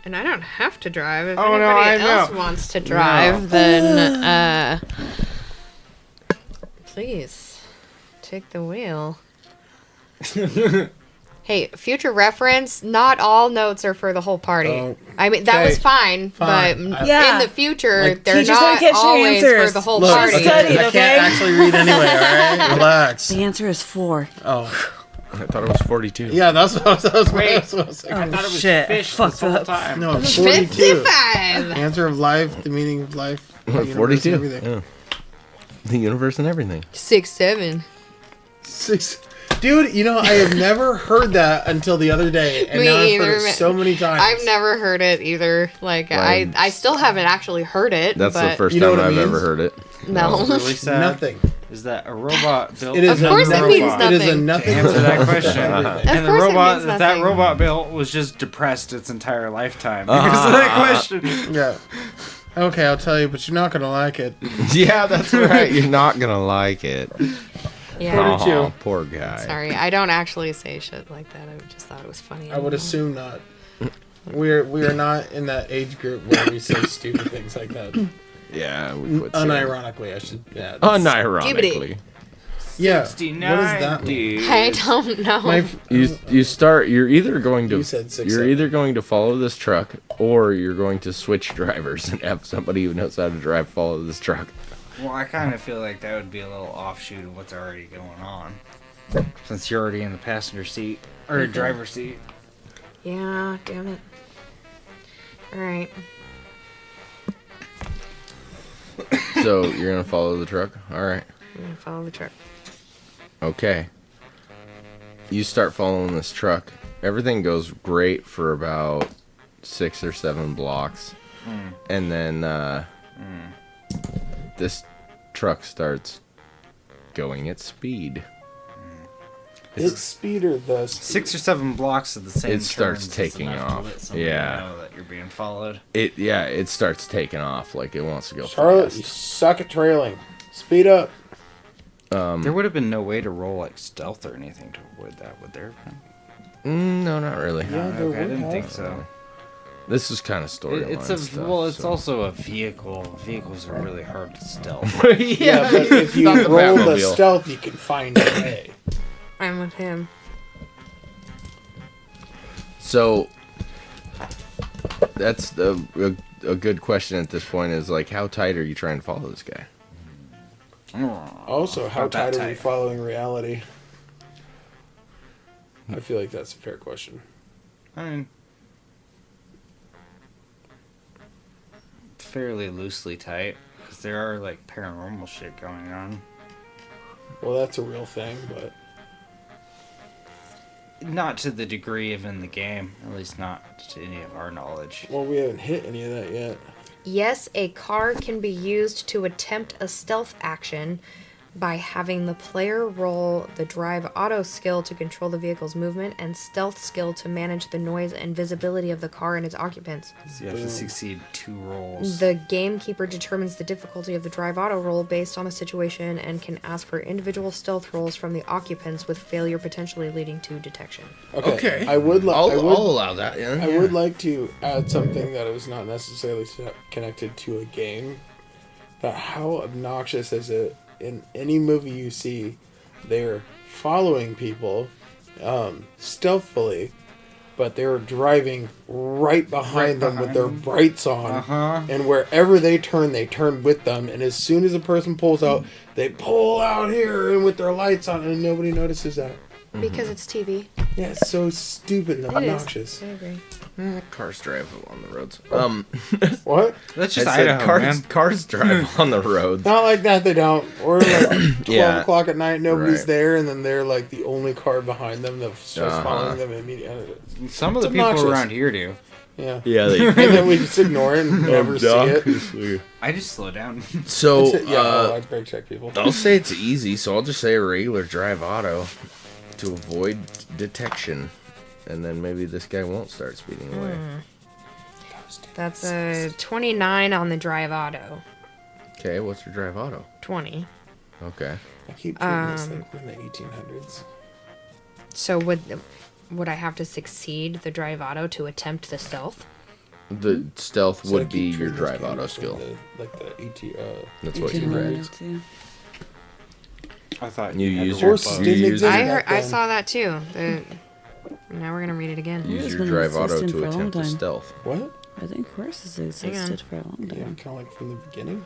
S5: And I don't have to drive. If
S3: Oh, no,
S5: anybody
S3: I
S5: else
S3: know.
S5: wants to drive, then please take the wheel. Hey, future reference, not all notes are for the whole party.
S4: Oh,
S5: I mean, that
S4: okay.
S5: was fine,
S4: Fine.
S5: but
S9: Yeah.
S5: in the future,
S4: Like,
S5: they're
S9: teachers don't
S5: not
S9: catch your
S5: always
S9: answers.
S5: for the whole
S4: Look,
S5: party.
S9: studied,
S4: I
S9: okay?
S4: can't actually read anyway, alright? Relax.
S9: The answer is 4.
S4: Oh.
S2: I thought it was 42.
S4: Yeah, that's what I was
S3: Wait.
S4: thinking.
S3: I thought it was
S9: shit, I
S3: fish
S9: fucked
S3: this whole
S9: up.
S3: time.
S4: No, 42.
S5: 55!
S4: Answer of life, the meaning of life, the universe,
S2: 42.
S4: everything.
S2: Yeah. The universe and everything.
S5: 6, 7.
S4: 6. Dude, you know, I have never heard that until the other day, and
S5: Me
S4: now I've
S5: either,
S4: heard it
S5: man.
S4: so many times.
S5: I've never heard it either. Like,
S2: Right.
S5: I still haven't actually heard it.
S2: That's
S5: but
S2: the first
S4: You know
S2: time
S4: what it
S2: I've
S4: means?
S2: ever heard it.
S5: No.
S3: What's really sad
S4: Nothing.
S3: is that a robot built.
S4: It is
S5: Of course
S4: a
S5: it
S4: nothing.
S5: means
S4: It is a
S5: nothing.
S4: nothing.
S3: To answer that
S4: for
S3: question.
S4: everything.
S3: And the
S5: course it
S3: robot
S5: means
S3: that
S5: nothing.
S3: robot built was just depressed its entire lifetime because of that question.
S4: Yeah. Okay, I'll tell you, but you're not gonna like it.
S2: Yeah, that's right. You're not gonna like it.
S5: Yeah.
S4: 42.
S2: Aw, poor guy.
S5: Sorry, I don't actually say shit like that. I just thought it was funny.
S4: I would assume not. We are not in that age group where we say stupid things like that.
S2: Yeah, we quit saying.
S4: Unironically, I should. Yeah.
S2: Unironically.
S4: Yeah.
S3: 69,
S4: What does that mean?
S3: dude.
S5: I don't know.
S4: My,
S2: You start. You're either going to.
S4: You said 6,
S2: You're
S4: 7.
S2: either going to follow this truck, or you're going to switch drivers and have somebody who knows how to drive follow this truck.
S3: Well, I kind of feel like that would be a little offshoot of what's already going on. Since you're already in the passenger seat, or driver's seat.
S5: Yeah, damn it. Alright.
S2: So you're gonna follow the truck. All right.
S5: I'm gonna follow the truck.
S2: Okay. You start following this truck. Everything goes great for about 6 or 7 blocks, and then this truck starts going at speed.
S4: it's speeder thus.
S3: 6 or 7 blocks of the same.
S2: It starts
S3: turns is
S2: taking
S3: enough to
S2: off.
S3: let somebody
S2: Yeah.
S3: know that you're being followed.
S2: It starts taking off like it wants to go
S4: Charlotte, you
S2: fast.
S4: suck at trailing. Speed up.
S3: There would have been no way to roll like stealth or anything to avoid that, would there?
S2: No, not really.
S4: Yeah, there
S3: Okay, I
S4: would
S3: didn't
S4: have.
S3: think so.
S2: This is kind of storyline
S3: It's a
S2: stuff.
S3: well. It's
S2: so.
S3: also a vehicle. Vehicles are really hard to stealth.
S4: Yeah, but if you
S2: not the
S4: roll the
S2: Batmobile.
S4: stealth, you can find a way.
S5: I'm with him.
S2: So that's a good question at this point is like, how tight are you trying to follow this guy?
S4: Also, how
S3: Not that
S4: tight are we
S3: tight.
S4: following reality? I feel like that's a fair question.
S3: I mean, fairly loosely tight because there are like paranormal shit going on.
S4: Well, that's a real thing, but
S3: Not to the degree of in the game, at least not to any of our knowledge.
S4: well, we haven't hit any of that yet.
S5: Yes, a car can be used to attempt a stealth action, by having the player roll the drive auto skill to control the vehicle's movement and stealth skill to manage the noise and visibility of the car and its occupants.
S3: So you have to succeed 2 rolls.
S5: The gamekeeper determines the difficulty of the drive auto roll based on a situation and can ask for individual stealth rolls from the occupants, with failure potentially leading to detection.
S2: Okay.
S4: I would
S2: I'll allow that. Yeah.
S4: I would like to add something that is not necessarily connected to a game, but how obnoxious is it in any movie you see, they're following people stealthily, but they're driving right behind them with their brights on, and wherever they turn with them, and as soon as a person pulls out, they pull out here and with their lights on, and nobody notices that.
S5: Because it's TV.
S4: Yeah, it's so stupid and obnoxious.
S5: I agree.
S2: Cars drive on the roads.
S4: What?
S3: That's
S2: I
S3: just
S2: said
S3: Idaho,
S2: cars,
S3: man.
S2: cars drive on the roads.
S4: Not like that, they don't. Or like 12 o'clock at night, nobody's
S2: Right.
S4: there, and then they're like the only car behind them that starts following them immediately.
S3: Some of the
S4: It's
S3: people
S4: obnoxious.
S3: around here do.
S4: Yeah.
S2: Yeah, they
S4: And then we just ignore it and never see it.
S3: I just slow down.
S2: So,
S4: I brake check people.
S2: I'll say it's easy, so I'll just say a regular drive auto to avoid detection. And then maybe this guy won't start speeding away.
S5: That's a 29 on the drive auto.
S2: Okay, what's your drive auto?
S5: 20.
S2: Okay.
S4: I keep treating this like we're in the 1800s.
S5: So would I have to succeed the drive auto to attempt the stealth?
S2: The stealth
S4: So I
S2: would
S4: keep
S2: be your
S4: treating this
S2: drive
S4: game
S2: auto
S4: like
S2: skill.
S4: The
S2: That's what you read.
S9: 1800s, yeah.
S3: I thought
S2: You
S3: had to
S2: use
S3: roll
S2: your
S4: Horses
S3: both.
S4: didn't
S2: use
S4: exist.
S5: I
S4: then.
S5: saw that too. Now we're gonna read it again.
S2: Use
S9: It's
S2: your
S9: been
S2: drive auto
S9: existing
S2: to
S9: for a long
S2: attempt the
S9: time.
S2: stealth.
S4: What?
S9: I think horses
S5: on.
S9: existed for a long
S4: Yeah,
S9: time.
S4: kind of like from the beginning.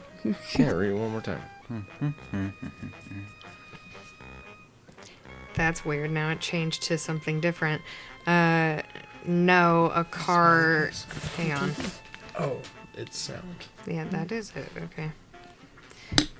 S2: Yeah, read it one more time.
S5: That's weird. Now it changed to something different. No, a car. Hang on.
S4: Oh, it's sound.
S5: Yeah, that is it. Okay.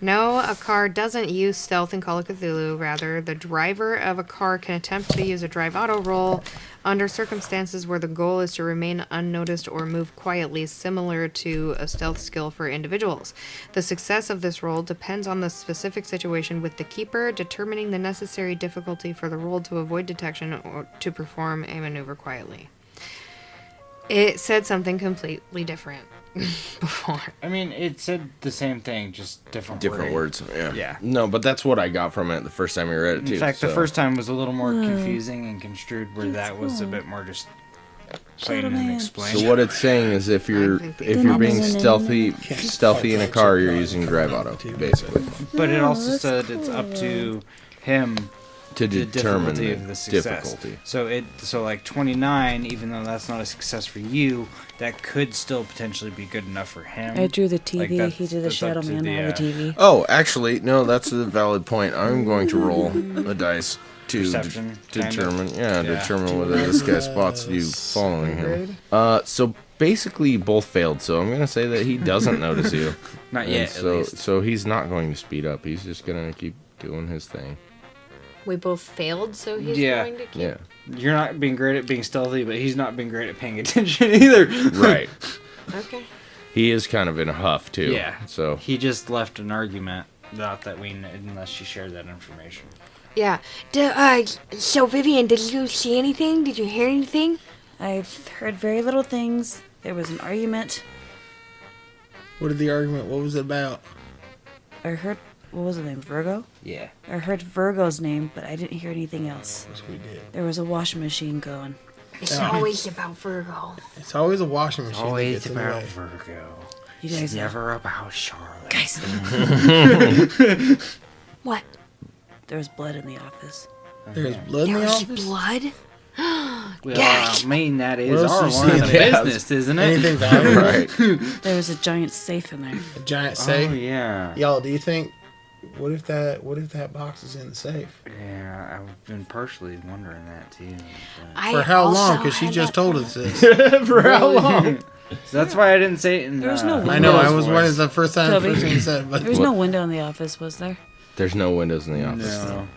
S5: No, a car doesn't use stealth in Call of Cthulhu. Rather, the driver of a car can attempt to use a drive auto roll under circumstances where the goal is to remain unnoticed or move quietly, similar to a stealth skill for individuals. The success of this roll depends on the specific situation, with the keeper determining the necessary difficulty for the roll to avoid detection or to perform a maneuver quietly. It said something completely different before.
S3: I mean, it said the same thing, just different wording.
S2: Words. Yeah.
S3: Yeah.
S2: No, but that's what I got from it the first time we read it too.
S3: In fact, the
S2: so-
S3: first time was a little more confusing and construed, where that was a bit more just plain and
S9: Man.
S3: explained.
S2: So what it's saying is if you're
S5: think
S2: being
S9: Can't
S2: stealthy in a car, you're using drive auto, basically,
S3: But it
S9: Oh,
S3: also
S9: that's
S3: said it's up to him
S2: to
S3: the
S2: determine
S3: difficulty
S2: the
S3: of the success.
S2: difficulty.
S3: So like 29, even though that's not a success for you, that could still potentially be good enough for him.
S9: I drew the TV.
S3: Like, that's-
S9: he did the
S3: that's
S9: Shadow
S3: up to
S9: Man
S3: the,
S9: on the TV.
S2: Oh, actually, no, that's a valid point. I'm going to roll a dice to
S3: Perception, kind of.
S2: determine,
S3: Yeah.
S2: determine whether this guy spots you following him. So basically, you both failed. So I'm going to say that he doesn't notice you.
S3: Not
S2: And
S3: yet,
S2: so,
S3: at least.
S2: so he's not going to speed up. He's just going to keep doing his thing.
S5: We both failed, so he's
S3: Yeah.
S5: going to keep.
S2: Yeah.
S3: You're not being great at being stealthy, but he's not being great at paying attention either.
S2: Right.
S5: Okay.
S2: He is kind of in a huff too.
S3: Yeah.
S2: So
S3: He just left an argument, not that we, unless she shared that information.
S6: Yeah. So Vivian, did you see anything? Did you hear anything?
S9: I've heard very little things. There was an argument.
S4: What did the argument? What was it about?
S9: I heard, what was his name, Virgo?
S3: Yeah.
S9: I heard Virgo's name, but I didn't hear anything else.
S4: Yes, we did.
S9: There was a washing machine going.
S6: It's always about Virgo.
S4: It's always a washing machine. that
S3: Always
S4: gets in the
S3: about
S4: way.
S3: Virgo.
S9: You guys,
S3: Never about Charlotte.
S9: guys,
S6: What?
S9: there was blood in the office.
S4: There's blood in
S6: There
S4: the
S6: was
S4: office.
S6: blood?
S3: Well,
S6: Gosh.
S3: I mean, that
S4: What
S3: is
S4: else
S3: our
S4: you
S3: line of
S4: see? Yeah.
S3: business, isn't it?
S4: Anything valuable?
S2: right.
S9: There was a giant safe in there.
S4: A giant safe.
S3: Oh, yeah.
S4: Y'all, do you think? What if that box is in the safe?
S3: Yeah, I've been partially wondering that too. but-
S4: For how long?
S6: also
S4: Because she
S6: had
S4: just
S6: that
S4: told us this.
S2: For how long?
S3: So that's why I didn't say it in
S9: There was no
S4: I know. I
S9: Windows
S4: was wondering the first time
S9: Toby.
S4: you said it, but
S9: There was no window in the office, was there?
S2: There's no windows in the office.
S3: No.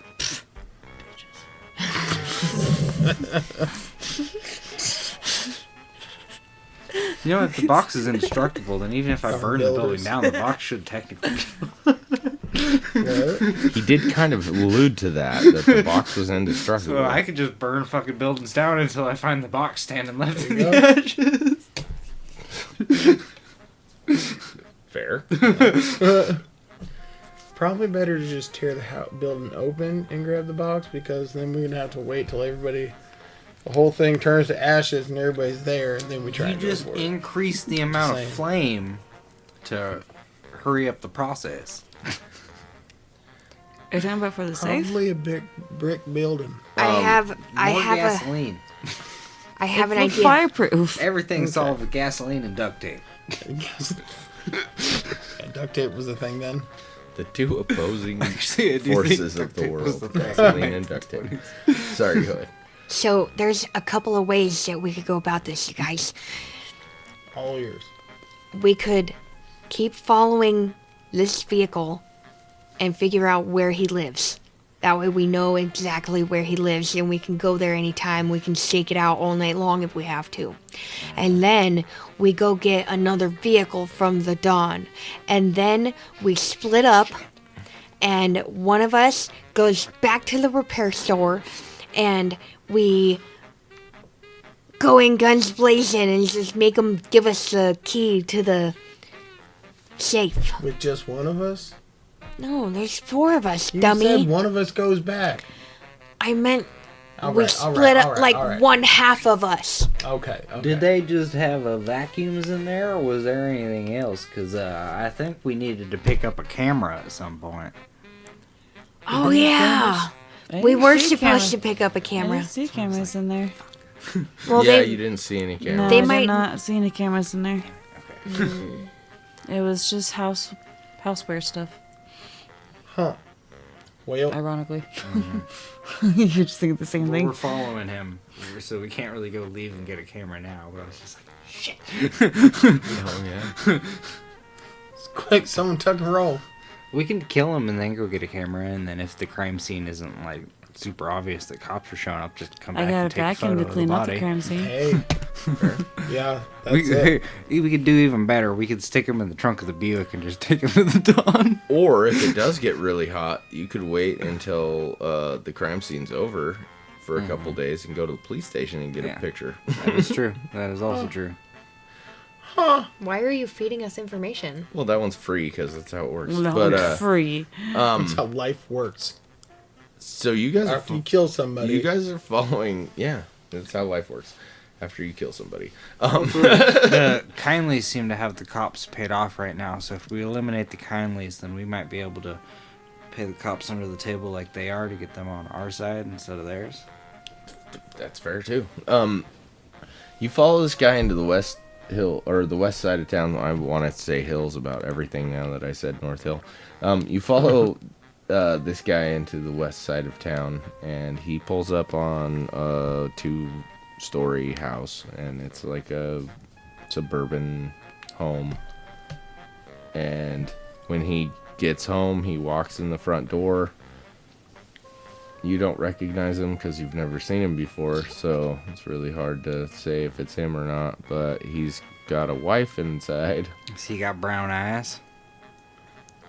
S3: You know, if the box is indestructible, then even if I burn the building down, the box should technically.
S4: What?
S2: He did kind of allude to that the box was indestructible.
S3: So I could just burn fucking buildings down until I find the box standing left in
S4: There
S3: the
S4: you
S3: edges.
S2: Fair.
S4: Probably better to just tear the building open and grab the box, because then we're gonna have to wait till the whole thing turns to ashes and everybody's there, and then we try
S3: You
S4: and go
S3: just
S4: for it.
S3: increase the amount of
S4: Same.
S3: flame to hurry up the process.
S9: Are you talking about for the safe?
S4: Probably a big brick building.
S6: I have
S3: More gasoline.
S6: I have an
S9: It's
S6: idea.
S9: fireproof.
S3: Everything's
S4: Okay.
S3: solved with gasoline and duct tape.
S4: Yeah, duct tape was the thing then.
S2: The two opposing
S3: Actually, I do think
S2: forces of
S3: duct
S2: the
S3: tape was
S2: world.
S3: the thing.
S2: Gasoline and duct tape. Sorry, go ahead.
S6: So there's a couple of ways that we could go about this, you guys.
S4: All yours.
S6: We could keep following this vehicle and figure out where he lives. That way we know exactly where he lives and we can go there anytime. We can stake it out all night long if we have to. And then we go get another vehicle from the Dawn. And then we split up and one of us goes back to the repair store and we go in guns blazing and just make them give us the key to the safe.
S4: With just one of us?
S6: No, there's 4 of us,
S4: You
S6: dummy.
S4: said one of us goes back.
S6: I meant
S4: All
S6: we
S4: right,
S6: split up
S4: all right,
S6: like
S4: all right.
S6: one half of us.
S4: Okay.
S7: Did they just have vacuums in there, or was there anything else? Because I think we needed to pick up a camera at some point.
S6: Oh yeah,
S9: I
S6: we
S9: didn't
S6: were
S9: see
S6: supposed
S9: cameras.
S6: to pick up a
S9: I
S6: camera.
S9: didn't see cameras in there.
S6: Well,
S2: yeah,
S6: they
S2: you didn't see any
S9: No,
S2: cameras.
S6: They
S9: I
S6: might-
S9: did not see any cameras in there. It was just houseware stuff.
S4: Huh. Well,
S9: Ironically, you're just thinking the same
S3: But
S9: thing.
S3: we're following him, so we can't really go leave and get a camera now. But I was just like,
S2: Oh, yeah.
S4: quick, someone tuck and roll.
S3: we can kill him and then go get a camera, and then if the crime scene isn't like super obvious that cops are showing up, just come
S9: I
S3: back
S9: got
S3: and
S9: a
S3: take a
S9: vacuum
S3: photo
S9: to
S3: of
S9: clean
S3: the
S9: up the
S3: body.
S9: crime scene.
S4: Hey. Yeah, that's
S3: We,
S4: it.
S3: we could do even better. We could stick him in the trunk of the Buick and just take him to the Dawn.
S2: Or if it does get really hot, you could wait until the crime scene's over for a couple days and go to the police station and get
S3: Yeah.
S2: a picture.
S3: That is true. That is also true.
S5: Why are you feeding us information?
S2: Well, that one's free because that's how it works.
S9: No,
S2: But
S9: free.
S4: That's how life works.
S2: so you guys
S4: After you
S2: are
S4: kill somebody,
S2: you guys are following. Yeah, that's how life works. After you kill somebody.
S3: The kindlies seem to have the cops paid off right now, so if we eliminate the kindlies, then we might be able to pay the cops under the table like they are to get them on our side instead of theirs.
S2: That's fair too. You follow this guy into the west hill or the west side of town. I want to say hills about everything now that I said North Hill. You follow this guy into the west side of town, and he pulls up on a 2-story house, and it's like a suburban home. And when he gets home, he walks in the front door. You don't recognize him because you've never seen him before, so it's really hard to say if it's him or not, but he's got a wife inside.
S3: So you got brown eyes.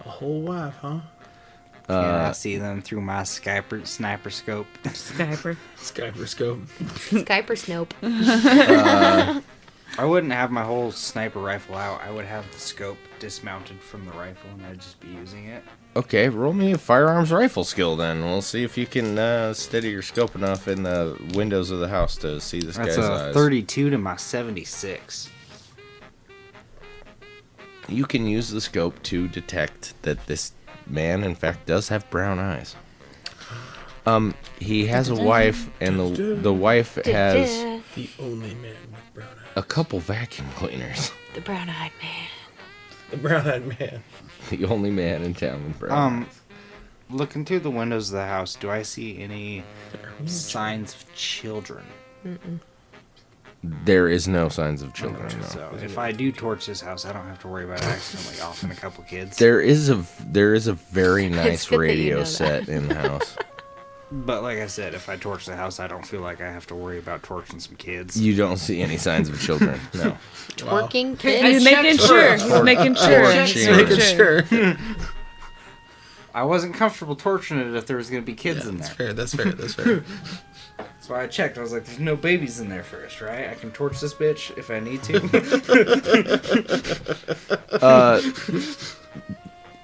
S4: a whole wife, huh?
S3: Can I see them through my sniper scope?
S9: Skyper.
S4: Skyperscope.
S5: Skype or Snope?
S3: I wouldn't have my whole sniper rifle out. I would have the scope dismounted from the rifle, and I'd just be using it.
S2: Okay, roll me a firearms rifle skill then. We'll see if you can steady your scope enough in the windows of the house to see this
S3: That's
S2: guy's
S3: a
S2: eyes.
S3: 32 to my 76.
S2: You can use the scope to detect that this man, in fact, does have brown eyes. He has a wife, and the wife has
S4: The only man with brown eyes.
S2: a couple vacuum cleaners.
S6: The brown-eyed man.
S4: The brown-eyed man.
S2: The only man in town with brown eyes.
S3: Looking through the windows of the house, do I see any signs of children?
S2: There is no signs of children. No.
S3: So if I do torch this house, I don't have to worry about accidentally offing a couple kids.
S2: There is a very nice
S5: good that you
S2: radio
S5: know that.
S2: set in the house.
S3: But like I said, if I torch the house, I don't feel like I have to worry about torching some kids.
S2: You don't see any signs of children. No.
S5: Twerking
S9: He's
S5: kids?
S9: making sure. He's making sure.
S2: Check.
S9: He's making sure.
S3: I wasn't comfortable torturing it if there was going to be kids in there.
S4: That's fair. That's fair.
S3: That's why I checked. I was like, there's no babies in there first, right? I can torch this bitch if I need to.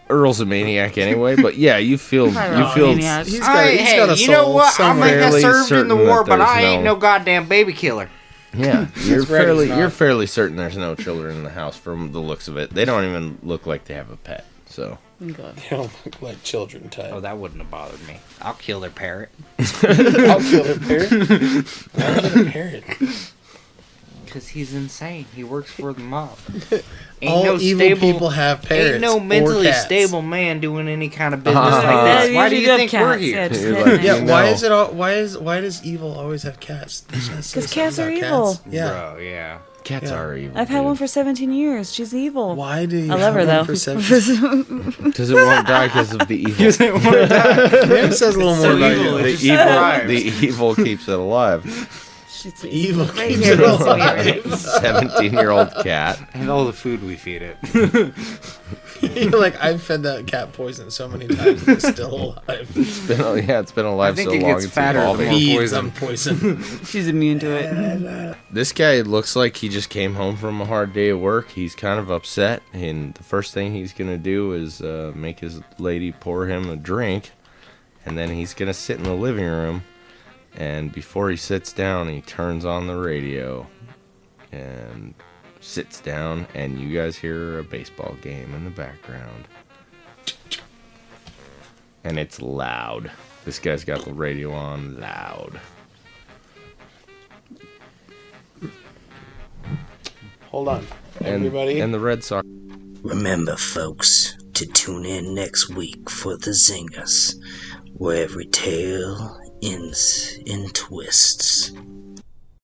S2: Earl's a maniac anyway, but yeah, you feel
S9: maniac.
S4: He's got a soul
S3: you know what? I may have
S2: fairly
S3: served in the
S2: certain
S3: war,
S2: that
S3: but I
S2: there's
S3: ain't no goddamn baby killer.
S2: Yeah, you're
S4: Freddy's not.
S2: fairly certain there's no children in the house from the looks of it. They don't even look like they have a pet. So
S9: God.
S4: They don't look like children type.
S3: Oh, that wouldn't have bothered me. I'll kill their parrot.
S4: I'll kill their parrot. Why is it a parrot?
S3: Because he's insane. He works for the mob.
S4: All evil people have parrots.
S3: Ain't no
S4: or
S3: mentally
S4: cats.
S3: stable man doing any kind of business like
S9: Yeah,
S3: this. Why do you
S9: usually
S3: think
S9: have
S3: we're
S9: cats,
S3: here?
S9: yeah, just
S2: You're
S9: pet
S2: like,
S9: them.
S4: Yeah, why does evil always have cats?
S9: Because cats are evil.
S4: Yeah.
S3: Bro, yeah.
S2: cats are evil.
S9: I've had
S2: dude.
S9: one for 17 years. She's evil.
S4: Why do you
S9: I love her,
S4: have
S9: though.
S4: one for 7?
S2: Because it won't die because of the evil.
S4: Maybe it says a little more
S3: so
S4: about
S3: evil,
S4: you.
S3: it just survives.
S2: The evil keeps it alive.
S9: She's
S4: Evil
S9: right
S4: keeps
S9: here
S4: it
S9: next to me,
S4: alive.
S9: right?
S2: 17-year-old cat.
S3: And all the food we feed it.
S4: You're like, I've fed that cat poison so many times and it's still alive.
S2: It's been alive
S3: I think
S2: so
S3: it
S2: long.
S3: gets
S2: It's
S3: fatter the
S2: evolving.
S3: more
S4: Feeds
S3: poison.
S4: on poison.
S9: She's immune to it.
S2: This guy looks like he just came home from a hard day of work. He's kind of upset, and the first thing he's gonna do is make his lady pour him a drink, and then he's gonna sit in the living room. And before he sits down, he turns on the radio and sits down, and you guys hear a baseball game in the background. And it's loud. This guy's got the radio on loud.
S4: Hold on, everybody.
S2: And the Red Sox.
S1: Remember, folks, to tune in next week for the Zingers, where every tale ends in twists.